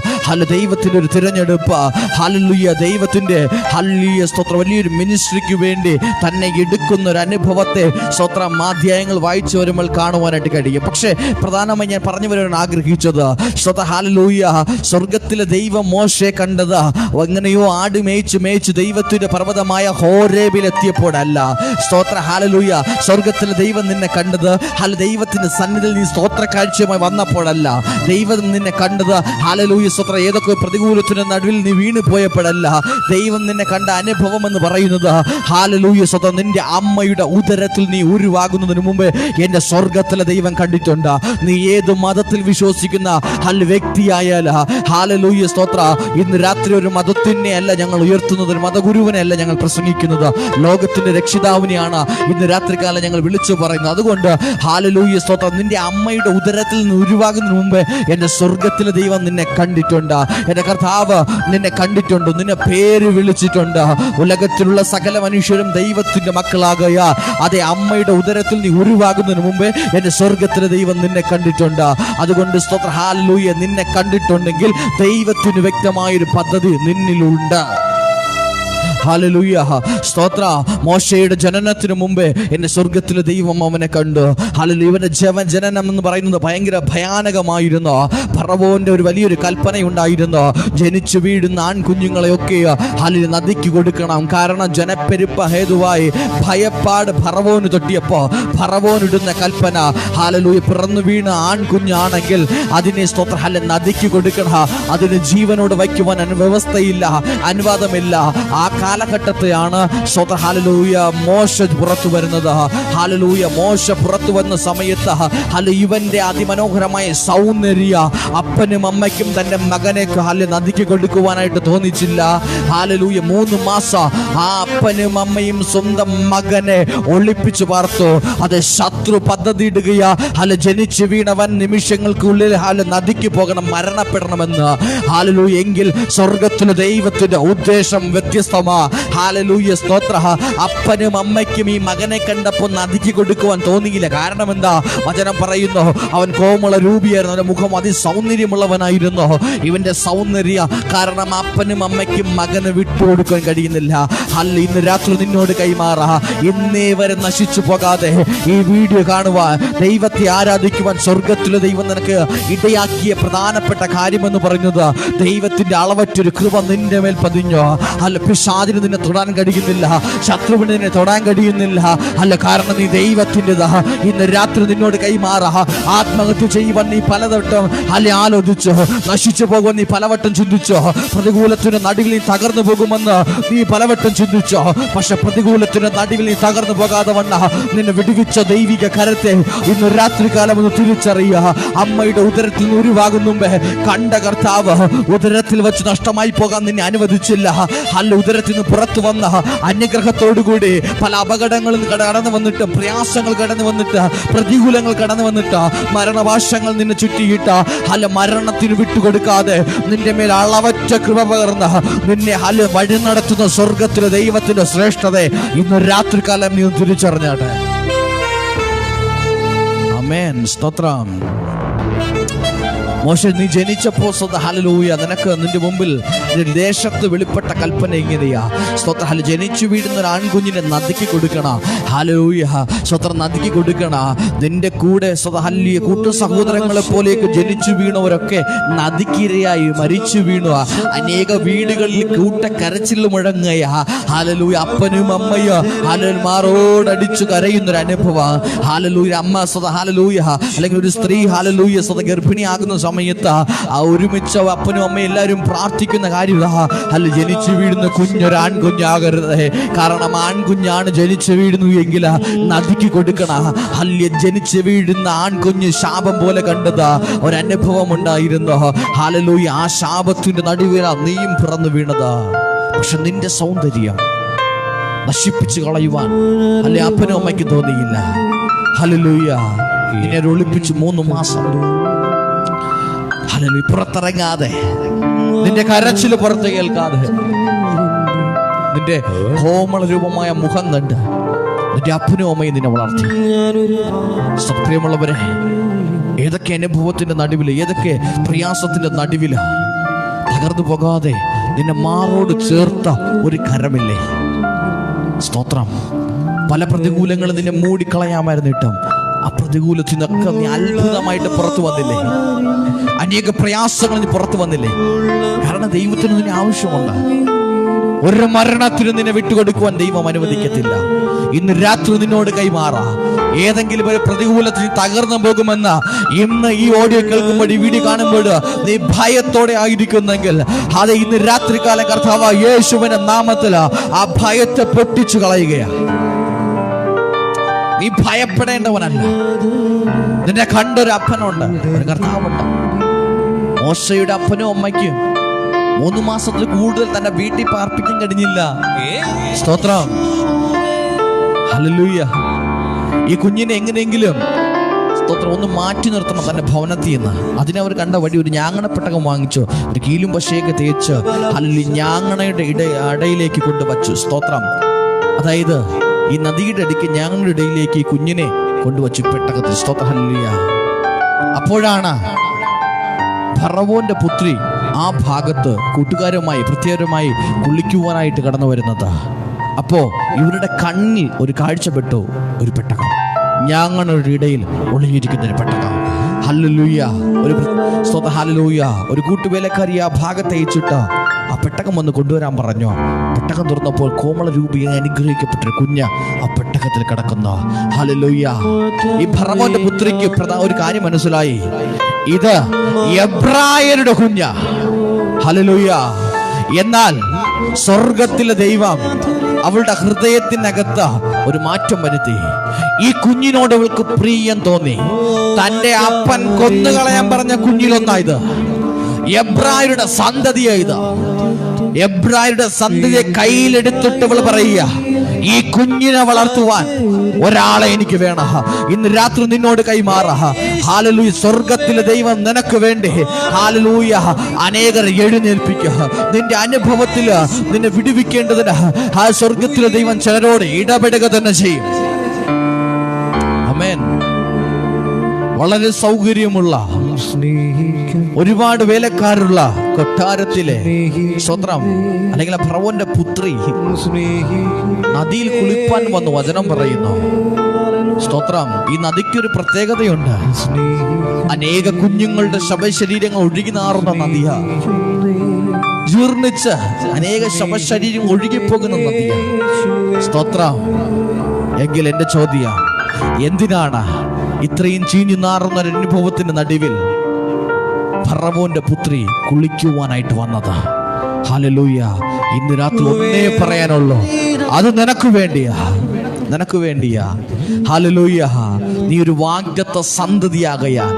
ദൈവത്തിന്റെ ഒരു തിരഞ്ഞെടുപ്പ്, ഹല്ലേലൂയ, ദൈവത്തിന്റെ ഹല്ലേലൂയ, സ്തോത്ര, വലിയൊരു മിനിസ്ട്രിക്ക് വേണ്ടി തന്നെ എടുക്കുന്ന ഒരു അനുഭവത്തെ സ്തോത്രം അധ്യായങ്ങൾ വായിച്ചു വരുമ്പോൾ കാണുവാനായിട്ട് കഴിയും. പക്ഷേ പ്രധാനമായി ഞാൻ പറഞ്ഞു വരാൻ ആഗ്രഹിച്ചത്, സ്തോത്ര, ഹല്ലേലൂയ, സ്വർഗത്തിലെ ദൈവം മോശയെ കണ്ടത് എങ്ങനെയോ ആടുമേച്ച് ദൈവത്തിന്റെ പർവ്വതമായ ഹോരേബിൽ എത്തിയപ്പോഴല്ല. സ്തോത്ര, ഹല്ലേലൂയ, സ്വർഗത്തിലെ ദൈവം നിന്നെ കണ്ടത് ദൈവത്തിന്റെ സന്നിധിയിൽ നീ സ്തോത്ര കാഴ്ചയുമായി വന്നപ്പോഴല്ല. ദൈവം നിന്നെ കണ്ടത് ഹല്ലേലൂയ, സ്തോത്ര, ഏതൊക്കെ പ്രതികൂലത്തിന്റെ നടുവിൽ നീ വീണു പോയപ്പോഴല്ല. ദൈവം നിന്നെ കണ്ട അനുഭവം എന്ന് പറയുന്നത് ഹല്ലേലൂയ, സ്തോത്ര, നിന്റെ അമ്മയുടെ ഉദരത്തിൽ നീ ഉരുവാകുന്നതിന് മുമ്പ് എന്റെ സ്വർഗത്തിലെ ദൈവം കണ്ടിട്ടുണ്ട്. നീ ഏത് മതത്തിൽ വിശ്വസിക്കുന്ന വ്യക്തിയായാൽ ഹല്ലേലൂയ, സ്തോത്ര, ഇന്ന് രാത്രി ഒരു മതത്തിനെ അല്ല ഞങ്ങൾ ഉയർത്തുന്നത്, ഒരു മതഗുരുവിനെ അല്ല ഞങ്ങൾ പ്രസംഗിക്കുന്നത്, ലോകത്തിന്റെ രക്ഷിതാവിനെയാണ് ഇന്ന് രാത്രികാലം ഞങ്ങൾ വിളിച്ചു പറയുന്നത്. അതുകൊണ്ട് ഹല്ലേലൂയ, സ്തോത്രം, നിന്റെ അമ്മയുടെ ഉദരത്തിൽ നിന്ന് ഉരുവാകുന്നതിന് മുമ്പ് എന്റെ സ്വർഗത്തിലെ ദൈവം നിന്നെ കണ്ടിട്ടുണ്ട്. എന്റെ കർത്താവ് നിന്നെ കണ്ടിട്ടുണ്ട്, നിന്നെ പേര് വിളിച്ചിട്ടുണ്ട്. ഉലകത്തിലുള്ള സകല മനുഷ്യരും ദൈവത്തിന്റെ മക്കളാകുക. അതേ, അമ്മയുടെ ഉദരത്തിൽ നീ ഉരുവാകുന്നതിന് മുമ്പ് എന്റെ സ്വർഗത്തിലെ ദൈവം നിന്നെ കണ്ടിട്ടുണ്ട്. അതുകൊണ്ട് സ്തോത്ര, ഹല്ലേലൂയ, നിന്നെ കണ്ടിട്ടുണ്ടെങ്കിൽ ദൈവത്തിന് വ്യക്തമായൊരു പദ്ധതി നിന്നിലുണ്ട്. ഹല്ലേലൂയ, സ്തോത്ര. മോശയുടെ ജനനത്തിന് മുമ്പേ എന്റെ സ്വർഗത്തിലെ ദൈവം അവനെ കണ്ടു. ഹല്ലേലൂയ, ഇവന്റെ ജനനം എന്ന് പറയുന്നത് ഭയങ്കര ഭയാനകമായിരുന്നു. ഫറവോന്റെ ഒരു വലിയൊരു കൽപ്പനയുണ്ടായിരുന്നു, ജനിച്ചു വീഴുന്ന ആൺകുഞ്ഞുങ്ങളെയൊക്കെ ഹല്ലേലൂയ നദിക്ക് കൊടുക്കണം. കാരണം ജനപ്പെരുപ്പ ഹേതുവായി ഭയപ്പാട് ഫറവോന് തൊട്ടിയപ്പോ ഫറവോനിടുന്ന കൽപ്പന, ഹല്ലേലൂയ, പിറന്നു വീണ ആൺകുഞ്ഞാണെങ്കിൽ അതിനെ സ്തോത്ര ഹല്ലേലൂയ നദിക്ക് കൊടുക്കണം. അതിന് ജീവനോട് വയ്ക്കുവാൻ വ്യവസ്ഥയില്ല, അനുവാദമില്ല. ആ കാലഘട്ടത്തെയാണ് സ്തോത്ര ഹല്ലേലൂയ മോശ പുറത്തു വരുന്നത്. ഹല്ലേലൂയ, മോശ പുറത്തു വന്ന സമയത്ത് ഇവന്റെ അതിമനോഹരമായ സൗന്ദര്യ അപ്പനും അമ്മയ്ക്കും തന്റെ മകനെ നദിക്ക് കൊടുക്കുവാനായിട്ട് തോന്നിച്ചില്ല. ഹല്ലേലൂയ, 3 മാസം ആ അപ്പനും അമ്മയും സ്വന്തം മകനെ ഒളിപ്പിച്ചു പാർത്തു. അത് ശത്രു പദ്ധതി ഇടുകയാ, ജനിച്ചു വീണവൻ നിമിഷങ്ങൾക്കുള്ളിൽ നദിക്ക് പോകണം, മരണപ്പെടണമെന്ന്. ഹല്ലേലൂയ, എങ്കിൽ സ്വർഗത്തിലെ ദൈവത്തിന്റെ ഉദ്ദേശം വ്യത്യസ്തമാ. ഹല്ലേലൂയ, സ്തോത്ര. അപ്പനും അമ്മയ്ക്കും ഈ മകനെ കണ്ടപ്പോൾ നദിക്ക് കൊടുക്കുവാൻ തോന്നിയില്ല. കാരണം എന്താ? വചനം പറയുന്നു, അവൻ കോമള രൂപിയായിരുന്നു, അവന്റെ മുഖം അതിസൗന്ദര്യമുള്ളവനായിരുന്നു. ഇവന്റെ സൗന്ദര്യ കാരണം അപ്പനും അമ്മയ്ക്കും മകന് വിട്ടുകൊടുക്കാൻ കഴിയുന്നില്ല. ഇന്ന് രാത്രി നിന്നോട് കൈമാറാ, ഇന്നേ വരെ നശിച്ചു പോകാതെ ഈ വീഡിയോ കാണുവാൻ, ദൈവത്തെ ആരാധിക്കുവാൻ സ്വർഗത്തിലെ ദൈവം നിനക്ക് ഇടയാക്കിയ പ്രധാനപ്പെട്ട കാര്യമെന്ന് പറയുന്നത് ദൈവത്തിന്റെ അളവറ്റൊരു കൃപ നിന്റെ മേൽ പതിഞ്ഞോ. പിശാചിന് നിന്നെ തൊടാൻ കഴിയുന്നില്ല, ശത്രുവിന് നിന്നെ തൊടാൻ കഴിയുന്നില്ല. കാരണം നീ ദൈവത്തിൻ്റെതാ. ഇന്ന് രാത്രി നിന്നോട് കൈമാറാ. ആത്മഹത്യ ചെയ്യുവാൻ നീ പലവട്ടം ആലോചിച്ചോ, നശിച്ചു പോകുവാൻ നീ പലവട്ടം ചിന്തിച്ചോ, പ്രതികൂലത്തിന് നടുവിൽ നീ തകർന്നു പോകുമെന്ന് നീ പലവട്ടം ചിന്തിച്ചോ. പക്ഷെ പ്രതികൂലത്തിന് നടുവിൽ നീ തകർന്നു പോകാതെ വണ്ണ നിന്നെ വിടുവിച്ച ദൈവിക കരത്തെ ഇന്ന് രാത്രികാലം ഒന്ന് തിരിച്ചറിയുക. അമ്മയുടെ ഉദരത്തിൽ നിന്ന് ഉരുവാകും മുമ്പേ കണ്ട കർത്താവ് ഉദരത്തിൽ വെച്ച് നഷ്ടമായി പോകാൻ നിന്നെ അനുവദിച്ചില്ല. ഉദരത്തിൽ നിന്ന് പുറത്തു വന്ന അന്യഗ്രഹത്തോടുകൂടി പല അപകടങ്ങളും കടന്നു വന്നിട്ട്, പ്രയാസങ്ങൾ കടന്നു വന്നിട്ട്, പ്രതികൂലങ്ങൾ കടന്നു വന്നിട്ട്, മരണവാശങ്ങൾ നിന്നെ ചുറ്റിയിട്ട് മരണത്തിന് വിട്ടുകൊടുക്കാതെ നിന്റെ മേൽ അളവറ്റ കൃപ പകർന്ന് നിന്നെ വഴി നടത്തുന്ന സ്വർഗത്തിലെ ദൈവത്തിന്റെ ശ്രേഷ്ഠത ഇന്ന് രാത്രികാലം നീ തിരിച്ചറിഞ്ഞാട്ടെ. ആമേൻ, സ്തോത്രം. മോശ, നീ ജനിച്ചപ്പോൾ ഹല്ലേലൂയ നിനക്ക് നിന്റെ മുമ്പിൽ ദേശത്ത് വെളിപ്പെട്ട കൽപ്പന എങ്ങനെയാ? സ്തോത്ര, ജനിച്ചു വീഴുന്ന ഒരു ആൺകുഞ്ഞിനെ നദിക്ക് കൊടുക്കണ. ഹല്ലേലൂയ, സ്തോത്ര, നദിക്ക് കൊടുക്കണ. നിന്റെ കൂടെ ഹല്ലേലൂയ കൂട്ടു സഹോദരങ്ങളെ പോലെയൊക്കെ ജനിച്ചു വീണവരൊക്കെ നദിക്കിരയായി മരിച്ചു വീണു. അനേക വീടുകളിൽ കൂട്ടക്കരച്ചിൽ മുഴങ്ങുക. ഹല്ലേലൂയ, അപ്പനും അമ്മയും ഹല്ലേലൂയ മാറോടടിച്ചു കരയുന്നൊരു അനുഭവം. ഹല്ലേലൂയ, അമ്മ ഹല്ലേലൂയ അല്ലെങ്കിൽ ഒരു സ്ത്രീ ഹല്ലേലൂയ ഗർഭിണിയാകുന്ന സമയത്ത് ആ ഒരുമിച്ച് അപ്പനും അമ്മയും എല്ലാവരും പ്രാർത്ഥിക്കുന്ന കാര്യം അല്ല, ജനിച്ചു വീഴുന്ന കുഞ്ഞൊരു ആൺകുഞ്ഞാകരുത്. കാരണം ആൺകുഞ്ഞാണ് ജനിച്ചു വീഴുന്നു എങ്കിൽ നദിക്ക് കൊടുക്കണ. അല്ല, ജനിച്ചു വീഴുന്ന ആൺകുഞ്ഞ് ശാപം പോലെ കണ്ടത് ഒരനുഭവം ഉണ്ടായിരുന്നു. ഹല്ലേലൂയ. ആ ശാപത്തിന്റെ നടുവിലാ നീയും പിറന്നു വീണത്. പക്ഷെ നിന്റെ സൗന്ദര്യം നശിപ്പിച്ചു കളയുവാൻ അല്ലെ അപ്പനും അമ്മയ്ക്ക് തോന്നിയില്ല. ഹല്ലേലൂയ. നിന്നെ ഒളിപ്പിച്ചു 3 മാസം. ഹല്ലേലൂയ. പുറത്തിറങ്ങാതെ, നിന്റെ കരച്ചിൽ പുറത്ത് കേൾക്കാതെ, നിന്റെ കോമള രൂപമായ മുഖം കണ്ട് നിന്റെ അപ്പനും അമ്മയും നിന്നെ വളർത്തി. പ്രിയമുള്ളവരെ, ഏതൊക്കെ അനുഭവത്തിന്റെ നടുവില്, ഏതൊക്കെ പ്രയാസത്തിന്റെ നടുവില് തകർന്നു പോകാതെ നിന്നെ മാറോട് ചേർത്ത ഒരു കരമില്ലേ? സ്തോത്രം. പല പ്രതികൂലങ്ങളും നിന്നെ മൂടിക്കളയാമായിരുന്നിട്ടും ആ പ്രതികൂലത്തിൽ നിന്നൊക്കെ നീ അത്ഭുതമായിട്ട് പുറത്തു വന്നില്ലേ? അനേക പ്രയാസങ്ങൾ നീ പുറത്തു വന്നില്ലേ? കാരണം ദൈവത്തിന് നിന്നെ ആവശ്യമുണ്ട്. ഒരു മരണത്തിന് നിന്നെ വിട്ടുകൊടുക്കുവാൻ ദൈവം അനുവദിക്കത്തില്ല. ഇന്ന് രാത്രി നിന്നോട് കൈമാറാ. ഏതെങ്കിലും ഒരു പ്രതികൂലത്തിൽ തകർന്നു പോകുമെന്ന് ഇന്ന് ഈ ഓഡിയോ കേൾക്കുമ്പോൾ, ഈ വീഡിയോ കാണുമ്പോൾ നീ ഭയത്തോടെ ആയിരിക്കുന്നെങ്കിൽ, അത് ഇന്ന് രാത്രി കാലം കർത്താവ് യേശുവിന്റെ നാമത്തിൽ ആ ഭയത്തെ പൊട്ടിച്ചു കളയുകയാ. നീ ഭയപ്പെടേണ്ടവനല്ല. നിന്നെ കണ്ടൊരു അപ്പനുണ്ട്, ഒരു കർത്താവുണ്ട്. മോശയുടെ അപ്പനും അമ്മയ്ക്കും 3 മാസത്തിൽ കൂടുതൽ തന്നെ വീട്ടിൽ പാർപ്പിക്കാൻ കഴിഞ്ഞില്ല. സ്തോത്രം. ഹല്ലേലൂയ. ഈ കുഞ്ഞിനെ എങ്ങനെയെങ്കിലും സ്തോത്രം ഒന്ന് മാറ്റി നിർത്തണം തന്റെ ഭവനത്തിൽ നിന്ന്. അതിനവർ കണ്ട വഴി ഒരു ഞാങ്ങണപ്പെട്ടകം വാങ്ങിച്ചു, ഒരു കീലും പശയൊക്കെ തേച്ച് അല്ലെങ്കിൽ ഞാങ്ങണയുടെ ഇടയിലേക്ക് കൊണ്ടുവച്ചു. സ്തോത്രം. അതായത് ഈ നദിയുടെ ഇടയ്ക്ക് ഞാങ്ങളുടെ ഇടയിലേക്ക് ഈ കുഞ്ഞിനെ കൊണ്ടുവച്ചു പെട്ടകത്തിൽ. സ്തോത്രം. ഹല്ലേലൂയ. അപ്പോഴാണ് ഫറവോന്റെ പുത്രി ആ ഭാഗത്ത് കൂട്ടുകാരുമായി പ്രത്യേകമായി കുളിക്കുവാനായിട്ട് കടന്നു വരുന്നത്. അപ്പോ ഇവരുടെ കണ്ണിൽ ഒരു കാഴ്ചപ്പെട്ടു, ഒരു പെട്ടകം, ഞാങ്ങളുടെ ഇടയിൽ ഒളിഞ്ഞിരിക്കുന്ന ഒരു പെട്ടകം. ഹല്ലേലൂയ. ഹല്ലേലൂയ. ഒരു കൂട്ടുവേലക്കാരി ആ ഭാഗത്ത് അയച്ചിട്ട് ആ പെട്ടകം വന്ന് കൊണ്ടുവരാൻ പറഞ്ഞു. പെട്ടകം തുറന്നപ്പോൾ കോമള രൂപിയെ അനുഗ്രഹിക്കപ്പെട്ടൊരു കുഞ്ഞ് ആ പെട്ടകത്തിൽ കിടക്കുന്നു. ഹല്ലേലൂയ. ഈ ഫറവോന്റെ പുത്രിക്ക് ഒരു കാര്യം മനസ്സിലായി, ഇത് എബ്രായരുടെ കുഞ്ഞ. ഹല്ലേലൂയ. എന്നാൽ സ്വർഗത്തിലെ ദൈവം അവളുടെ ഹൃദയത്തിനകത്ത് ഒരു മാറ്റം വരുത്തി. ഈ കുഞ്ഞിനോട് അവൾക്ക് പ്രിയം തോന്നി. തന്റെ അപ്പൻ കൊന്നുകളയാൻ പറഞ്ഞ കുഞ്ഞിലൊന്നായത്. എബ്രായരുടെ സന്തതിയായത്. എബ്രായരുടെ സന്തതിയെ കയ്യിലെടുത്തിട്ട് അവൾ പറയുക, ഈ കുഞ്ഞിനെ വളർത്തുവാൻ ഒരാളെ എനിക്ക് വേണം. ഇന്ന് രാത്രി നിന്നോട് കൈമാറ. ഹല്ലേലൂയ. സ്വർഗത്തിലെ ദൈവം നിനക്ക് വേണ്ടി ഹല്ലേലൂയ അനേകരെ എഴുന്നേൽപ്പിക്കുക. നിന്റെ അനുഭവത്തിൽ നിന്നെ വിടുവിക്കേണ്ടതിന് ആ സ്വർഗത്തിലെ ദൈവം ചിലരോട് ഇടപെടുക തന്നെ ചെയ്യും. ആമേൻ. വളരെ സൗകര്യമുള്ള ഒരുപാട് വേലക്കാരുള്ള കൊട്ടാരത്തിലെ സ്വത്രം അല്ലെങ്കിൽ ഫറവോന്റെ പുത്രി നദിയിൽ കുളിപ്പാൻ വന്നു. വചനം പറയുന്നു. സ്തോത്രം. ഈ നദിക്കൊരു പ്രത്യേകതയുണ്ട്. അനേക കുഞ്ഞുങ്ങളുടെ ശവശരീരങ്ങൾ ഒഴുകി നാറുന്ന നദിയാ. ജീർണിച്ച് അനേക ശവശരീരം ഒഴുകിപ്പോകുന്ന നദിയാ. സ്തോത്രം. എങ്കിൽ എന്റെ ചോദ്യം, എന്തിനാണ് ഇത്രയും ചീഞ്ഞു നാറുന്ന ഒരു അനുഭവത്തിന്റെ നടുവിൽ ഫറവോന്റെ പുത്രി കുളിക്കുവാനായിട്ട് വന്നത്? ഹല്ലേലൂയ. ഇന്ന് രാത്രി ഒന്നേ പറയാനുള്ളൂ, അത് നിനക്ക് വേണ്ടിയാ, നിനക്ക് വേണ്ടിയാ. ഹല്ലേലൂയ. നീ ഒരു വാഗ്ദത്ത സന്തതിയാകയാൽ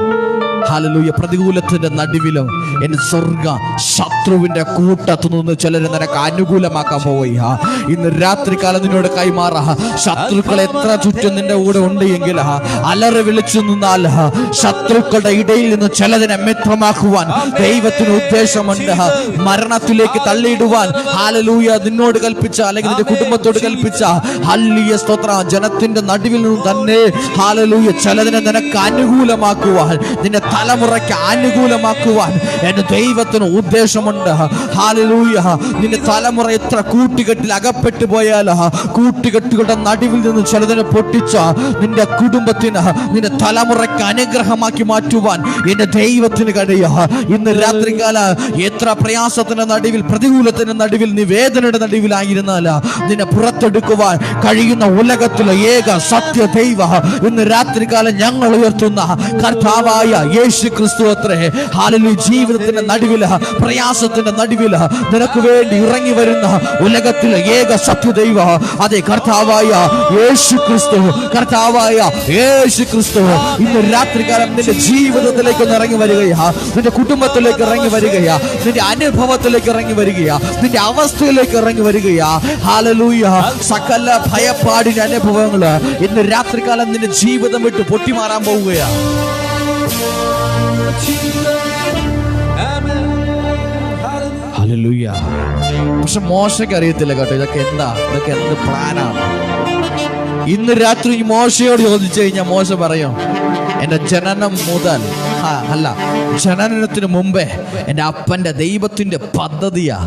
ഹല്ലേലൂയ പ്രതികൂലത്തിന്റെ നടുവിലും എന്റെ സ്വർഗ ശത്രുവിന്റെ കൂട്ടത്തു നിന്ന് ചിലരെ നിനക്ക് അനുകൂലമാക്കാൻ പോവുക. ഇന്ന് രാത്രി കാലം നിന്നോട് കൈമാറ. ശത്രുക്കൾ എത്ര ചുറ്റും നിന്റെ കൂടെ ഉണ്ട് എങ്കിൽ അലറി വിളിച്ചു നിന്നാൽ ശത്രുക്കളുടെ ഇടയിൽ നിന്ന് ചിലതിനെ മിത്രമാക്കുവാൻ ദൈവത്തിന് ഉദ്ദേശമുണ്ട്. മരണത്തിലേക്ക് തള്ളിയിടുവാൻ ഹല്ലേലൂയ നിന്നോട് കൽപ്പിച്ച അല്ലെങ്കിൽ നിന്റെ കുടുംബത്തോട് കൽപ്പിച്ച ഹല്ലേലൂയ സ്തോത്ര ജനത്തിന്റെ നടുവിൽ നിന്ന് തന്നെ ഹല്ലേലൂയ ചിലതിനെ നിനക്ക് അനുകൂലമാക്കുവാൻ, നിന്റെ തലമുറയ്ക്ക് അനുകൂലമാക്കുവാൻ എന്റെ ദൈവത്തിന് ഉദ്ദേശമുണ്ട്. ഹല്ലേലൂയ. നിന്റെ തലമുറ എത്ര കൂട്ടുകെട്ടിൽ അകപ്പെട്ടു പോയാൽ കൂട്ടുകെട്ടുകളുടെ നടുവിൽ നിന്ന് ചിലതിനെ പൊട്ടിച്ച നിന്റെ കുടുംബത്തിന്, നിന്റെ തലമുറയ്ക്ക് അനുഗ്രഹമാക്കി മാറ്റുവാൻ എന്റെ ദൈവത്തിന് കഴിയുക. ഇന്ന് രാത്രികാല എത്ര പ്രയാസത്തിന്റെ നടുവിൽ, പ്രതികൂലത്തിന്റെ നടുവിൽ, നീ വേദനയുടെ നടുവിലായിരുന്നാൽ നിന്നെ പുറത്തെടുക്കുവാൻ കഴിയുന്ന ഉലകത്തിലെ ഏക സത്യ ദൈവ ഇന്ന് രാത്രികാലം ഞങ്ങൾ ഉയർത്തുന്ന കർത്താവായ യേശു ക്രിസ്തു അത്രേ. ഹല്ലേലൂയ. ജീവിതത്തിന്റെ നടുവില്, പ്രയാസത്തിന്റെ നടുവില് നിനക്ക് വേണ്ടി ഇറങ്ങി വരുന്ന ഉലകത്തിലെ ഏക സത്യദൈവ, അതെ, കർത്താവായ യേശു ക്രിസ്തു. കർത്താവായ യേശു ക്രിസ്തു ഇന്ന് രാത്രികാലം നിന്റെ ജീവിതത്തിലേക്ക് ഒന്ന് ഇറങ്ങി വരികയാ, നിന്റെ കുടുംബത്തിലേക്ക് ഇറങ്ങി വരികയാ, നിന്റെ അനുഭവത്തിലേക്ക് ഇറങ്ങി വരികയാ, നിന്റെ അവസ്ഥയിലേക്ക് ഇറങ്ങി വരികയാ. ഹല്ലേലൂയ. സകല ഭയപ്പാടിന്റെ അനുഭവങ്ങള് ഇന്ന് രാത്രികാലം നിന്റെ ജീവിതം വിട്ട് പൊട്ടിമാറാൻ പോവുകയാ. ഹല്ലേലൂയ. പക്ഷെ മോശയ്ക്ക് അറിയത്തില്ല കേട്ടോ, ഇതൊക്കെ എന്ത് പ്ലാനാണ്. ഇന്ന് രാത്രി മോശയോട് ചോദിച്ചു കഴിഞ്ഞാൽ മോശ പറയും, എന്റെ ജനനം മുതൽ ജനനത്തിന് മുമ്പേ എൻ്റെ അപ്പൻ്റെ ദൈവത്തിന്റെ പദ്ധതിയാ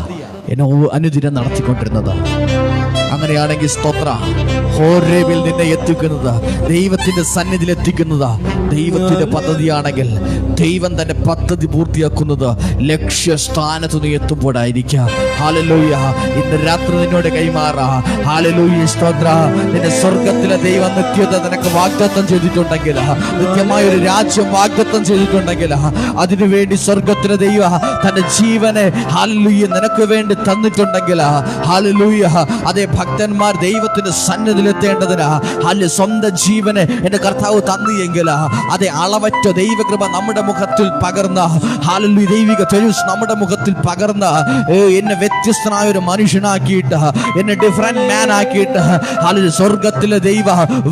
എന്നെ അനുദിനം നടത്തിക്കൊണ്ടിരുന്നത്. അങ്ങനെയാണെങ്കിൽ സ്തോത്ര, ഹോരേബിൽ നിന്നെ എത്തിക്കുന്നത്, ദൈവത്തിന്റെ സന്നിധിയിൽ എത്തിക്കുന്നത് ദൈവത്തിന്റെ പദ്ധതിയാണെങ്കിൽ ദൈവം തന്റെ പദ്ധതി പൂർത്തിയാക്കുന്നത് ലക്ഷ്യസ്ഥാനത്ത് നീ എത്തുമ്പോഴായിരിക്കാം. ഹല്ലേലൂയ. ഇന്ന് രാത്രി നിന്നോട് കൈമാറാ. ഹല്ലേലൂയ. സ്തോത്ര. നിന്റെ സ്വർഗത്തിലെ ദൈവം നിത്യത നിനക്ക് വാഗ്ദത്തം ചെയ്തിട്ടുണ്ടെങ്കിൽ, നിത്യമായ ഒരു രാജ്യം വാഗ്ദത്തം ചെയ്തിട്ടുണ്ടെങ്കിൽ, അതിനുവേണ്ടി സ്വർഗത്തിലെ ദൈവം തന്റെ ജീവനെ ഹല്ലേലൂയ നിനക്ക് വേണ്ടി തന്നിട്ടുണ്ടെങ്കിൽ, ഹല്ലേലൂയ, അതേ, ഭക്തന്മാർ ദൈവത്തിന്റെ സന്നിധിയിലെത്തേണ്ടതിന് സ്വന്തം ജീവനെ എന്റെ കർത്താവ് തന്നിയെങ്കിൽ, അതേ, അളവറ്റ ദൈവകൃപ നമ്മുടെ മുഖത്തിൽ പകർന്ന, ഹല്ലേലൂയ, ദൈവിക തെരുസ് നമ്മുടെ മുഖത്തിൽ പകർന്ന, എന്നെ വ്യത്യസ്തനായ ഒരു മനുഷ്യനാക്കിയിട്ട്, എന്നെ ഡിഫറെന്റ് മാൻ ആക്കിയിട്ട്, ഹല്ലേലൂയ, സ്വർഗത്തിലെ ദൈവ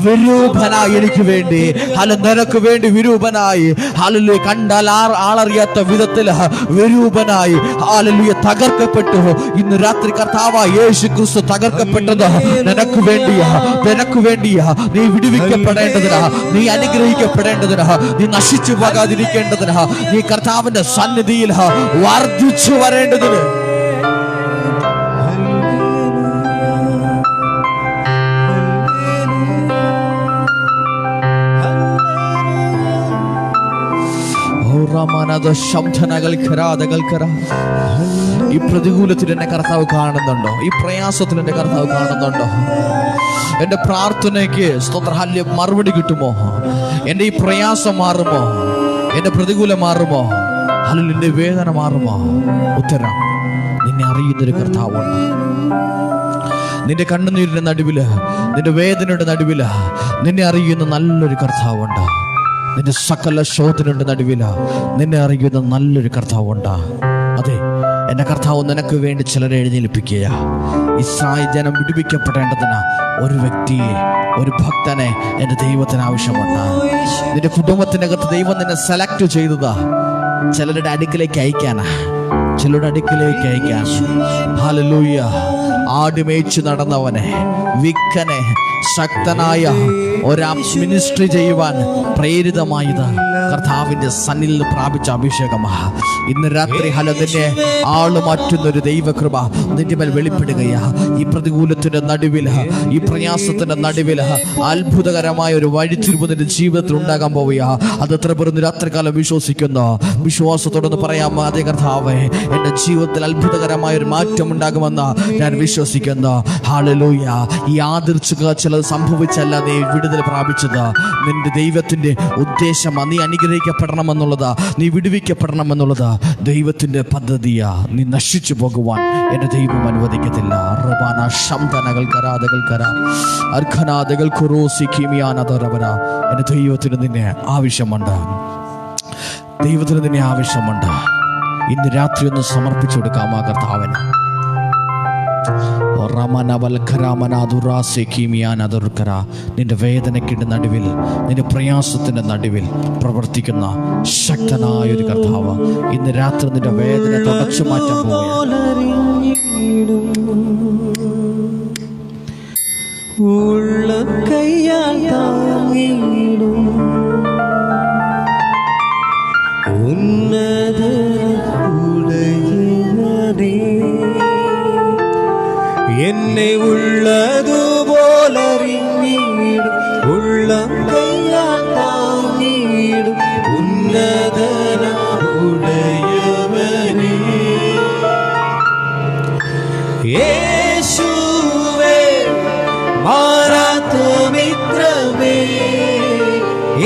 വിരൂപനായി എനിക്ക് വേണ്ടി, ഹല്ലേലൂയ, നിനക്ക് വേണ്ടി വിരൂപനായി, ഹല്ലേലൂയ, കണ്ടാൽ ആളറിയാത്ത വിധത്തിൽ വിരൂപനായി, ഹല്ലേലൂയ, തകർക്കപ്പെട്ടു. ഇന്ന് രാത്രി കർത്താവായ യേശു ക്രിസ്തു തകർക്കപ്പെട്ടത് നിനക്ക് വേണ്ടിയാ, നിനക്ക് വേണ്ടിയാ. നീ വിടുവിക്കപ്പെടേണ്ടതിനാ, നീ അനുഗ്രഹിക്കപ്പെടേണ്ടതിനാ, നീ നശിച്ചു പോകാതിരിക്കേണ്ടതിനാ, നീ കർത്താവിന്റെ സന്നിധിയിൽ വർദ്ധിച്ചു വരേണ്ടതിന്. ഈ പ്രതികൂലത്തിൽ എന്നെ കർത്താവ് കാണുന്നുണ്ടോ? ഈ പ്രയാസത്തിൽ എന്റെ കർത്താവ് കാണുന്നുണ്ടോ? എന്റെ പ്രാർത്ഥനയ്ക്ക് സ്തോത്രഹല്യ മറുപടി കിട്ടുമോ? എന്റെ ഈ പ്രയാസം മാറുമോ? എന്റെ പ്രതികൂലം മാറുമോ? അല്ലെങ്കിൽ എന്റെ വേദന മാറുമോ? ഉത്തരം, നിന്നെ അറിയുന്നൊരു കർത്താവുണ്ട്. നിന്റെ കണ്ണുനീരിന്റെ നടുവില്, നിന്റെ വേദനയുടെ നടുവില് നിന്നെ അറിയുന്ന നല്ലൊരു കർത്താവുണ്ട്. നിന്റെ സകല ശോധനയുടെ നടുവില നിന്നെ അറിയുന്ന നല്ലൊരു കർത്താവുണ്ട്. അതെ, എന്റെ കർത്താവ് നിനക്ക് വേണ്ടി ചിലരെ എഴുന്നേൽപ്പിക്കുക. ഇസ്രായേൽ ജനം വിടുവിക്കപ്പെടേണ്ടതിന് ഒരു വ്യക്തിയെ, ഒരു ഭക്തനെ എന്റെ ദൈവത്തിന് ആവശ്യമുണ്ട്. നിന്റെ കുടുംബത്തിനകത്ത് ദൈവം നിന്നെ സെലക്ട് ചെയ്തതാ ചിലരുടെ അടുക്കിലേക്ക് അയക്കാനാ, ചിലരുടെ അടുക്കിലേക്ക് അയക്കാൻ. ഹല്ലേലൂയ. ആടുമേച്ചു നടന്നവനെ, വിക്കനെ, ശക്തനായ ഒരാ മിനിസ്ട്രി ചെയ്യുവാൻ പ്രേരിതമായത് കർത്താവിന്റെ സന്നിധിയിൽ പ്രാപിച്ച അഭിഷേകമാ. ഇന്ന് രാത്രി നിന്നെ ആളുമാറ്റുന്നൊരു ദൈവകൃപ നിന്റെ മേൽ വെളിപ്പെടുകയാ. ഈ പ്രതികൂലത്തിന്റെ നടുവില്, ഈ പ്രയാസത്തിന്റെ നടുവില് അത്ഭുതകരമായ ഒരു വഴിത്തിരിവ് നിന്റെ ജീവിതത്തിൽ ഉണ്ടാകാൻ പോവുക. അത് എത്ര പേർ രാത്രികാലം വിശ്വസിക്കുന്നു? വിശ്വാസത്തോടൊന്ന് പറയാം, അതേ കർത്താവേ, എന്റെ ജീവിതത്തിൽ അത്ഭുതകരമായ ഒരു മാറ്റം ഉണ്ടാകുമെന്ന് ഞാൻ വിശ്വസിക്കുന്നു. ഹല്ലേലൂയ. ഈ യാദൃച്ഛിക ചിലത് സംഭവിച്ചല്ല നീ വിടുതൽ പ്രാപിച്ചത്. നിന്റെ ദൈവത്തിന്റെ ഉദ്ദേശമാ. നീ അനുഗ്രഹിക്കപ്പെടണമെന്നുള്ളതാ, നീ വിടുവിക്കപ്പെടണമെന്നുള്ളതാ ദൈവത്തിന്റെ പദ്ധതിയാ. നീ നശിച്ചു പോകുവാൻ എന്റെ ദൈവം അനുവദിക്കത്തില്ല. എന്റെ ദൈവത്തിന് നിന്നെ ആവശ്യമുണ്ട്. ദൈവത്തിന് നിന്നെ ആവശ്യമുണ്ട്. ഇന്ന് രാത്രി ഒന്ന് സമർപ്പിച്ചു കൊടുക്കാം ആ കർത്താവിന്. നിന്റെ വേദനയ്ക്കിന്റെ നടുവിൽ, നിന്റെ പ്രയാസത്തിന്റെ നടുവിൽ പ്രവർത്തിക്കുന്ന ശക്തനായ ഒരു കർത്താവ് ഇന്ന് രാത്രി നിന്റെ വേദന തുടച്ചു മാറ്റാൻ പോവുകയാണ്. എന്നെ ഉള്ളതുപോലറിഞ്ഞിടും, ഉള്ളം കയ്യാൽ താങ്ങിടും ഉന്നതനുടയവനേ. യേശുവേ മാറാത്ത മിത്രമേ,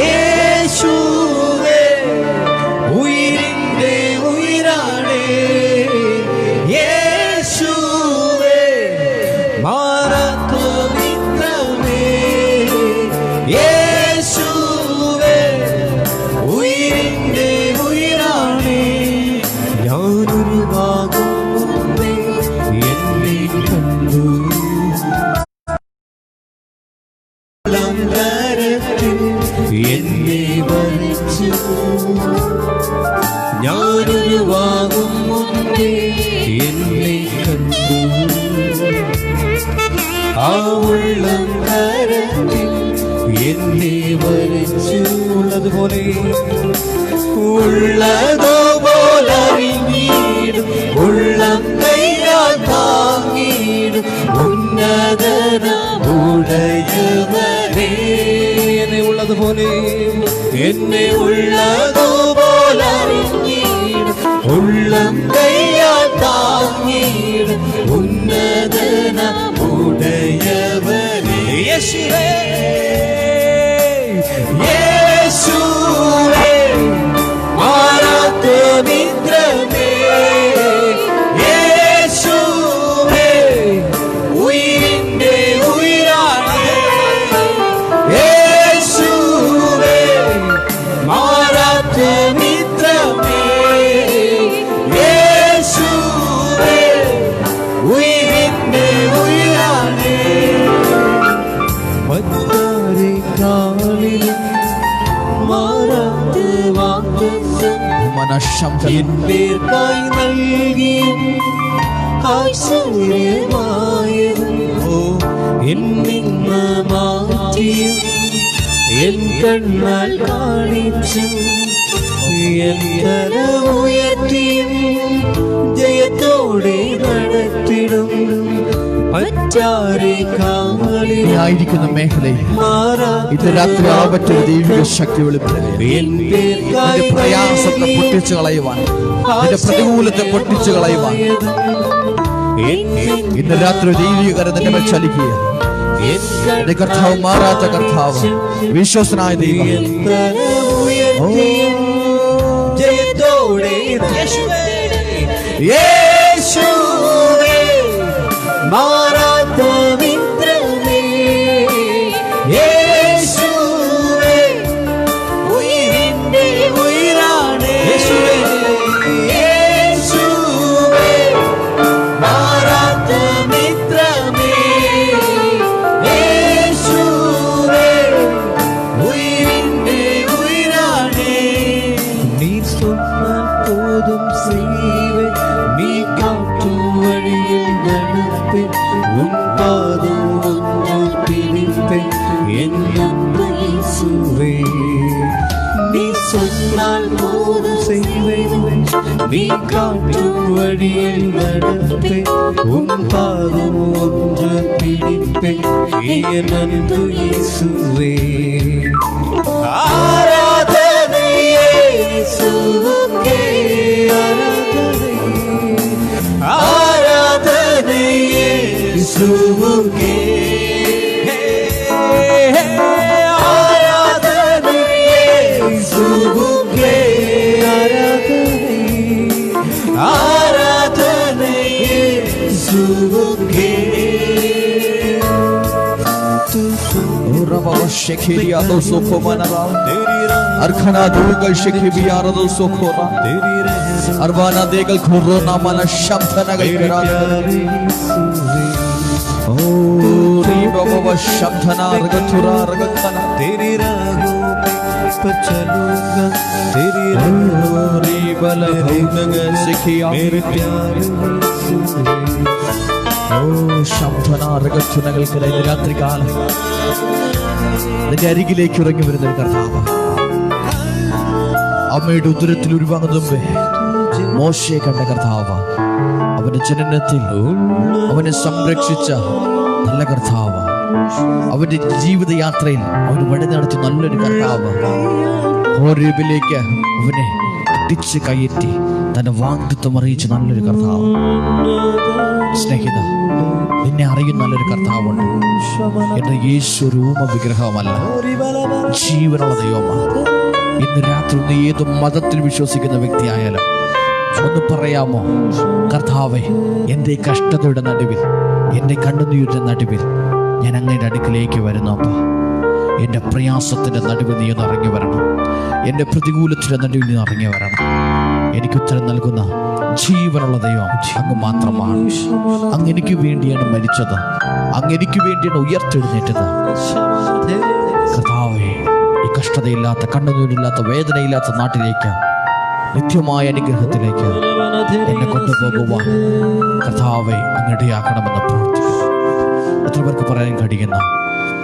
യേശുവേ ആ ഉള്ളം കരത്തിൽ എന്നെ വരച്ചു. ഉള്ളതുപോലെ ഉള്ളതുപോലറിഞ്ഞിടും ഉള്ളം കൈയാൽ താങ്ങിടും ഉന്നതനുടയവനേ. എന്നെ ഉള്ളതുപോലെ ഉള്ളതുപോലറിഞ്ഞിടും ഉള്ളം കൈയാൽ താങ്ങിടും ഉന്നതനുടയവനേ. യേശുവേ യേശുവേ മാറാത്ത മിത്രമേ, യേശുവേ ഉയിരിന്റെ ഉയിരാണ്, യേശുവേ മാറാത്ത മിത്രമേ, യേശുവേ ഉയിരിന്റെ ഉയിരാണ്. മറ്റാരെക്കാളിലും മാറാത്ത വാഗ്ദത്തം എന്നേർക്കായി നൽകിയും ഐശ്വര്യമായതും എന്നിന്ന് മാറ്റിയും എൻ കണ്ണാൽ കാണിച്ചും എൻ തല ഉയർത്തിയും ജയത്തോടെ നടത്തിടും ആയിരിക്കുന്ന മേഖലയിൽ ഇത് രാത്രി ആപറ്റൊരു ദൈവിക ശക്തി വെളിപ്പെടുക. പ്രയാസത്തെ പൊട്ടിച്ചു കളയുവാൻ, നിന്റെ പ്രതികൂലത്തെ പൊട്ടിച്ചു കളയുവാൻ ഇന്ന് രാത്രി ദൈവിക കരം നിന്റെ മേൽ ചലിക്കുക. എന്റെ കർത്താവ് മാറാത്ത കർത്താവ്, വിശ്വസനായ ദൈവം. ജയത്തോടെ യേശുവേ മാറാത്ത മിത്രമേ, യേശുവേ ഉയിരിന്റെ ഉയിരാണ്, യേശുവേ മാറാത്ത മിത്രമേ, യേശുവേ ഉയിരിന്റെ ഉയിരാണ്. നീ சொன்னால் போதும் செய்வேன், நீ காட்டும் வழியில் நடப்பேன், உன் பாதம் ஒன்று பிடிப்பேன் என் அன்பு இயேசுவே. நீ சொன்னால் போதும் செய்வேன், நீ காட்டும் வழியில் நடப்பேன், உன் பாதம் ஒன்று பிடிப்பேன் என் அன்பு இயேசுவே. ஆராதனை இயேசுவுக்கே, ஆராதனை இயேசுவுக்கே, ஆராதனை இயேசுவுக்கே, ஆராதனை இயேசுவுக்கே. Arkana dugal shekhi biyarado sokora, Arvana degal khurona mana shamthana galkara. Oh, riba baba shamthana ragathura ragathana. तेरी राहों पे चलूंगा, तेरी राहों riba la bhunga sikhiya मेरे प्यार Oh, shamthana ragathuna galkara. രാത്രി കാലം നിന്റെ അരികിലേക്ക് ഇറങ്ങി വരുന്ന കർത്താവ്, അമ്മയുടെ ഉദരത്തിൽ ഉരുവാങ്ങുന്ന മുമ്പേ മോശയെ കണ്ട കർത്താവ്, അവന്റെ ജനനത്തിൽ അവനെ സംരക്ഷിച്ച നല്ല കർത്താവ്, അവന്റെ ജീവിതയാത്രയിൽ അവന് വഴി നടത്തി നല്ലൊരു കർത്താവ്, ഹോരേബിലേക്ക് അവനെ തിരിച്ച് കയറ്റി തന്റെ വാഗ്ദത്തം അറിയിച്ച് നല്ലൊരു കർത്താവ്. സ്നേഹിത, നിന്നെ അറിയുന്ന നല്ലൊരു കർത്താവുണ്ട്. എന്റെ യേശു രൂപ വിഗ്രഹമല്ല, ജീവനുള്ള ദൈവമാണ്. ഇന്ന് രാത്രി നീ ഏത് മതത്തിൽ വിശ്വസിക്കുന്ന വ്യക്തിയായാലും ഒന്ന് പറയാമോ, കർത്താവേ, എൻ്റെ കഷ്ടതയുടെ നടുവിൽ, എൻ്റെ കണ്ണുനീരിന്റെ നടുവിൽ ഞാൻ അങ്ങയുടെ അടുക്കിലേക്ക് വരുന്നു. അപ്പ എൻ്റെ പ്രയാസത്തിൻ്റെ നടുവിൽ നീ ഒന്ന് ഇറങ്ങി വരണം, എൻ്റെ പ്രതികൂലത്തിൻ്റെ നടുവിൽ നീ ഇറങ്ങി വരണം. എനിക്ക് ഉത്തരം നൽകുന്ന ജീവനുള്ള ദൈവം അങ്ങ് മാത്രമാണ്. അങ്ങ് എനിക്ക് വേണ്ടിയാണ് മരിച്ചത്, അങ്ങ് എനിക്ക് വേണ്ടിയാണ് ഉയർത്തെഴുന്നേറ്റത്. കർത്താവേ, ഈ കഷ്ടതയില്ലാത്ത, കണ്ണുനീരില്ലാത്ത, വേദനയില്ലാത്ത നാട്ടിലേക്ക്, നിത്യമായ അനുഗ്രഹത്തിലേക്ക് എന്നെ കൊണ്ടുപോകുവാൻ കർത്താവേ അങ്ങ് ഇടയാക്കണമെന്ന് പ്രാർത്ഥിക്കുന്നു. എത്ര പേർക്ക് പറയാൻ കഴിയുന്ന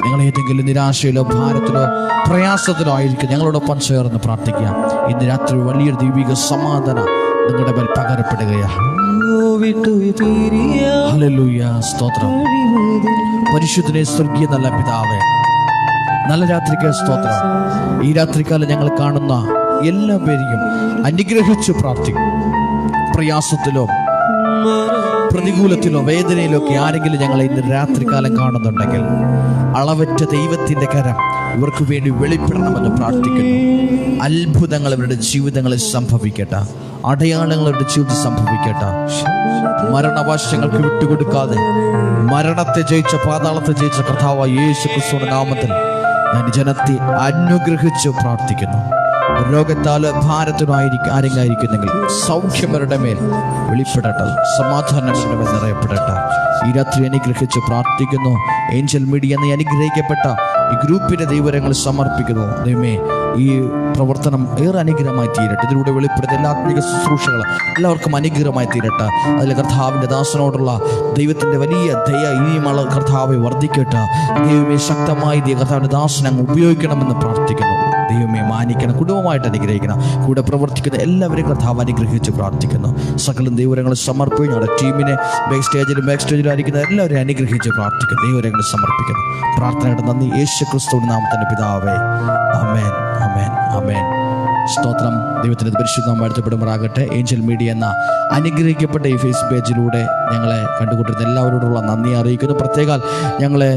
നിങ്ങൾ ഏതെങ്കിലും നിരാശയിലോ ഭാരത്തിലോ പ്രയാസത്തിലോ ആയിരിക്കും, ഞങ്ങളോടൊപ്പം ചേർന്ന് പ്രാർത്ഥിക്കാം. ഇന്ന് രാത്രി വലിയൊരു ദൈവിക സമാധാനം നിങ്ങളുടെ മേൽ പകരപ്പെടുകയാണ്. ഹല്ലേലൂയ, സ്തോത്രം. പരിശുദ്ധനെ സ്വർഗീയ നല്ല പിതാവേ, നല്ല രാത്രിക്ക് സ്തോത്രം. ഈ രാത്രികാലം ഞങ്ങൾ കാണുന്ന എല്ലാ പേരെയും അനുഗ്രഹിച്ച് പ്രാർത്ഥിക്കും. പ്രയാസത്തിലോ പ്രതികൂലത്തിലോ വേദനയിലോ ഒക്കെ ആരെങ്കിലും ഞങ്ങളെ ഇന്ന് രാത്രികാലം കാണുന്നുണ്ടെങ്കിൽ അളവറ്റ ദൈവത്തിൻ്റെ കരം ഇവർക്ക് വേണ്ടി വെളിപ്പെടണമെന്ന് പ്രാർത്ഥിക്കുന്നു. അത്ഭുതങ്ങൾ ഇവരുടെ ജീവിതങ്ങളിൽ സംഭവിക്കട്ടെ, അടയാളങ്ങൾ ഇവരുടെ ജീവിതത്തിൽ സംഭവിക്കട്ടെ. മരണവശങ്ങൾക്ക് വിട്ടുകൊടുക്കാതെ മരണത്തെ ജയിച്ച, പാതാളത്തെ ജയിച്ച കർത്താവായ യേശു ക്രിസ്തുവിന്റെ നാമത്തിൽ ഞാൻ ജനത്തെ അനുഗ്രഹിച്ച് പ്രാർത്ഥിക്കുന്നു. രോഗത്താല് ആരെങ്കിലും സൗഖ്യമരുടെ മേൽ വെളിപ്പെടട്ടെ, സമാധാനങ്ങളുടെ മേൽ നിറയപ്പെടട്ടെ. ഈ രാത്രി അനുഗ്രഹിച്ച് പ്രാർത്ഥിക്കുന്നു. ഏഞ്ചൽ മീഡിയ എന്ന അനുഗ്രഹിക്കപ്പെട്ട ഈ ഗ്രൂപ്പിന്റെ ദൈവരങ്ങൾ സമർപ്പിക്കുന്നു. ദൈവമേ, ഈ പ്രവർത്തനം ഏറെ അനുഗ്രഹമായി തീരട്ടെ. ഇതിലൂടെ വെളിപ്പെടുന്ന എല്ലാ ആത്മീക ശുശ്രൂഷകൾ എല്ലാവർക്കും അനുഗ്രഹമായി തീരട്ടെ. അതിൽ കർത്താവിൻ്റെ ദാസനോടുള്ള ദൈവത്തിൻ്റെ വലിയ ദയ ഇനിയുമുള്ള കർത്താവെ വർദ്ധിക്കട്ടെ. ദൈവമേ, ശക്തമായി കർത്താവിൻ്റെ ദാസനെ അങ്ങ് ഉപയോഗിക്കണമെന്ന് പ്രാർത്ഥിക്കുന്നു. ദൈവമേ, മാനിക്കണം, കുടുംബമായിട്ട് അനുഗ്രഹിക്കണം. കൂടെ പ്രവർത്തിക്കുന്ന എല്ലാവരെയും കർത്താവ് അനുഗ്രഹിച്ച് പ്രാർത്ഥിക്കുന്നു. സകലം ദൈവരങ്ങൾ സമർപ്പിക്കും. ഞങ്ങളുടെ ടീമിനെ ബാക്ക് സ്റ്റേജിലും ആയിരിക്കുന്ന എല്ലാവരെയും അനുഗ്രഹിച്ച് പ്രാർത്ഥിക്കുന്നു. ദൈവരങ്ങൾ സമർപ്പിക്കുന്നു. പ്രാർത്ഥനയുടെ നന്ദി യേശു ക്രിസ്തുവിന്റെ നാമത്തിന്റെ പിതാവേ, ആമേൻ, ആമേൻ, ആമേൻ. സ്തോത്രം. ദൈവത്തിൻ്റെ പരിശുദ്ധം വാഴ്ത്തപ്പെടുമാറാകട്ടെ. ഏഞ്ചൽ മീഡിയ എന്ന അനുഗ്രഹിക്കപ്പെട്ട ഈ ഫേസ് പേജിലൂടെ ഞങ്ങളെ കണ്ടുകൊണ്ടിരുന്ന എല്ലാവരോടുള്ള നന്ദി അറിയിക്കുന്നു. പ്രത്യേകം ഞങ്ങളെ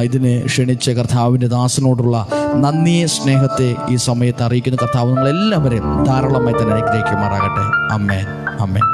ഇതിനെ ക്ഷണിച്ച കർത്താവിൻ്റെ ദാസനോടുള്ള നന്ദിയെ, സ്നേഹത്തെ ഈ സമയത്ത് അറിയിക്കുന്നു. കർത്താവ് നിങ്ങളെല്ലാവരെയും ധാരാളമായി തന്നെ അനുഗ്രഹിക്കുമാറാകട്ടെ. ആമേൻ, ആമേൻ.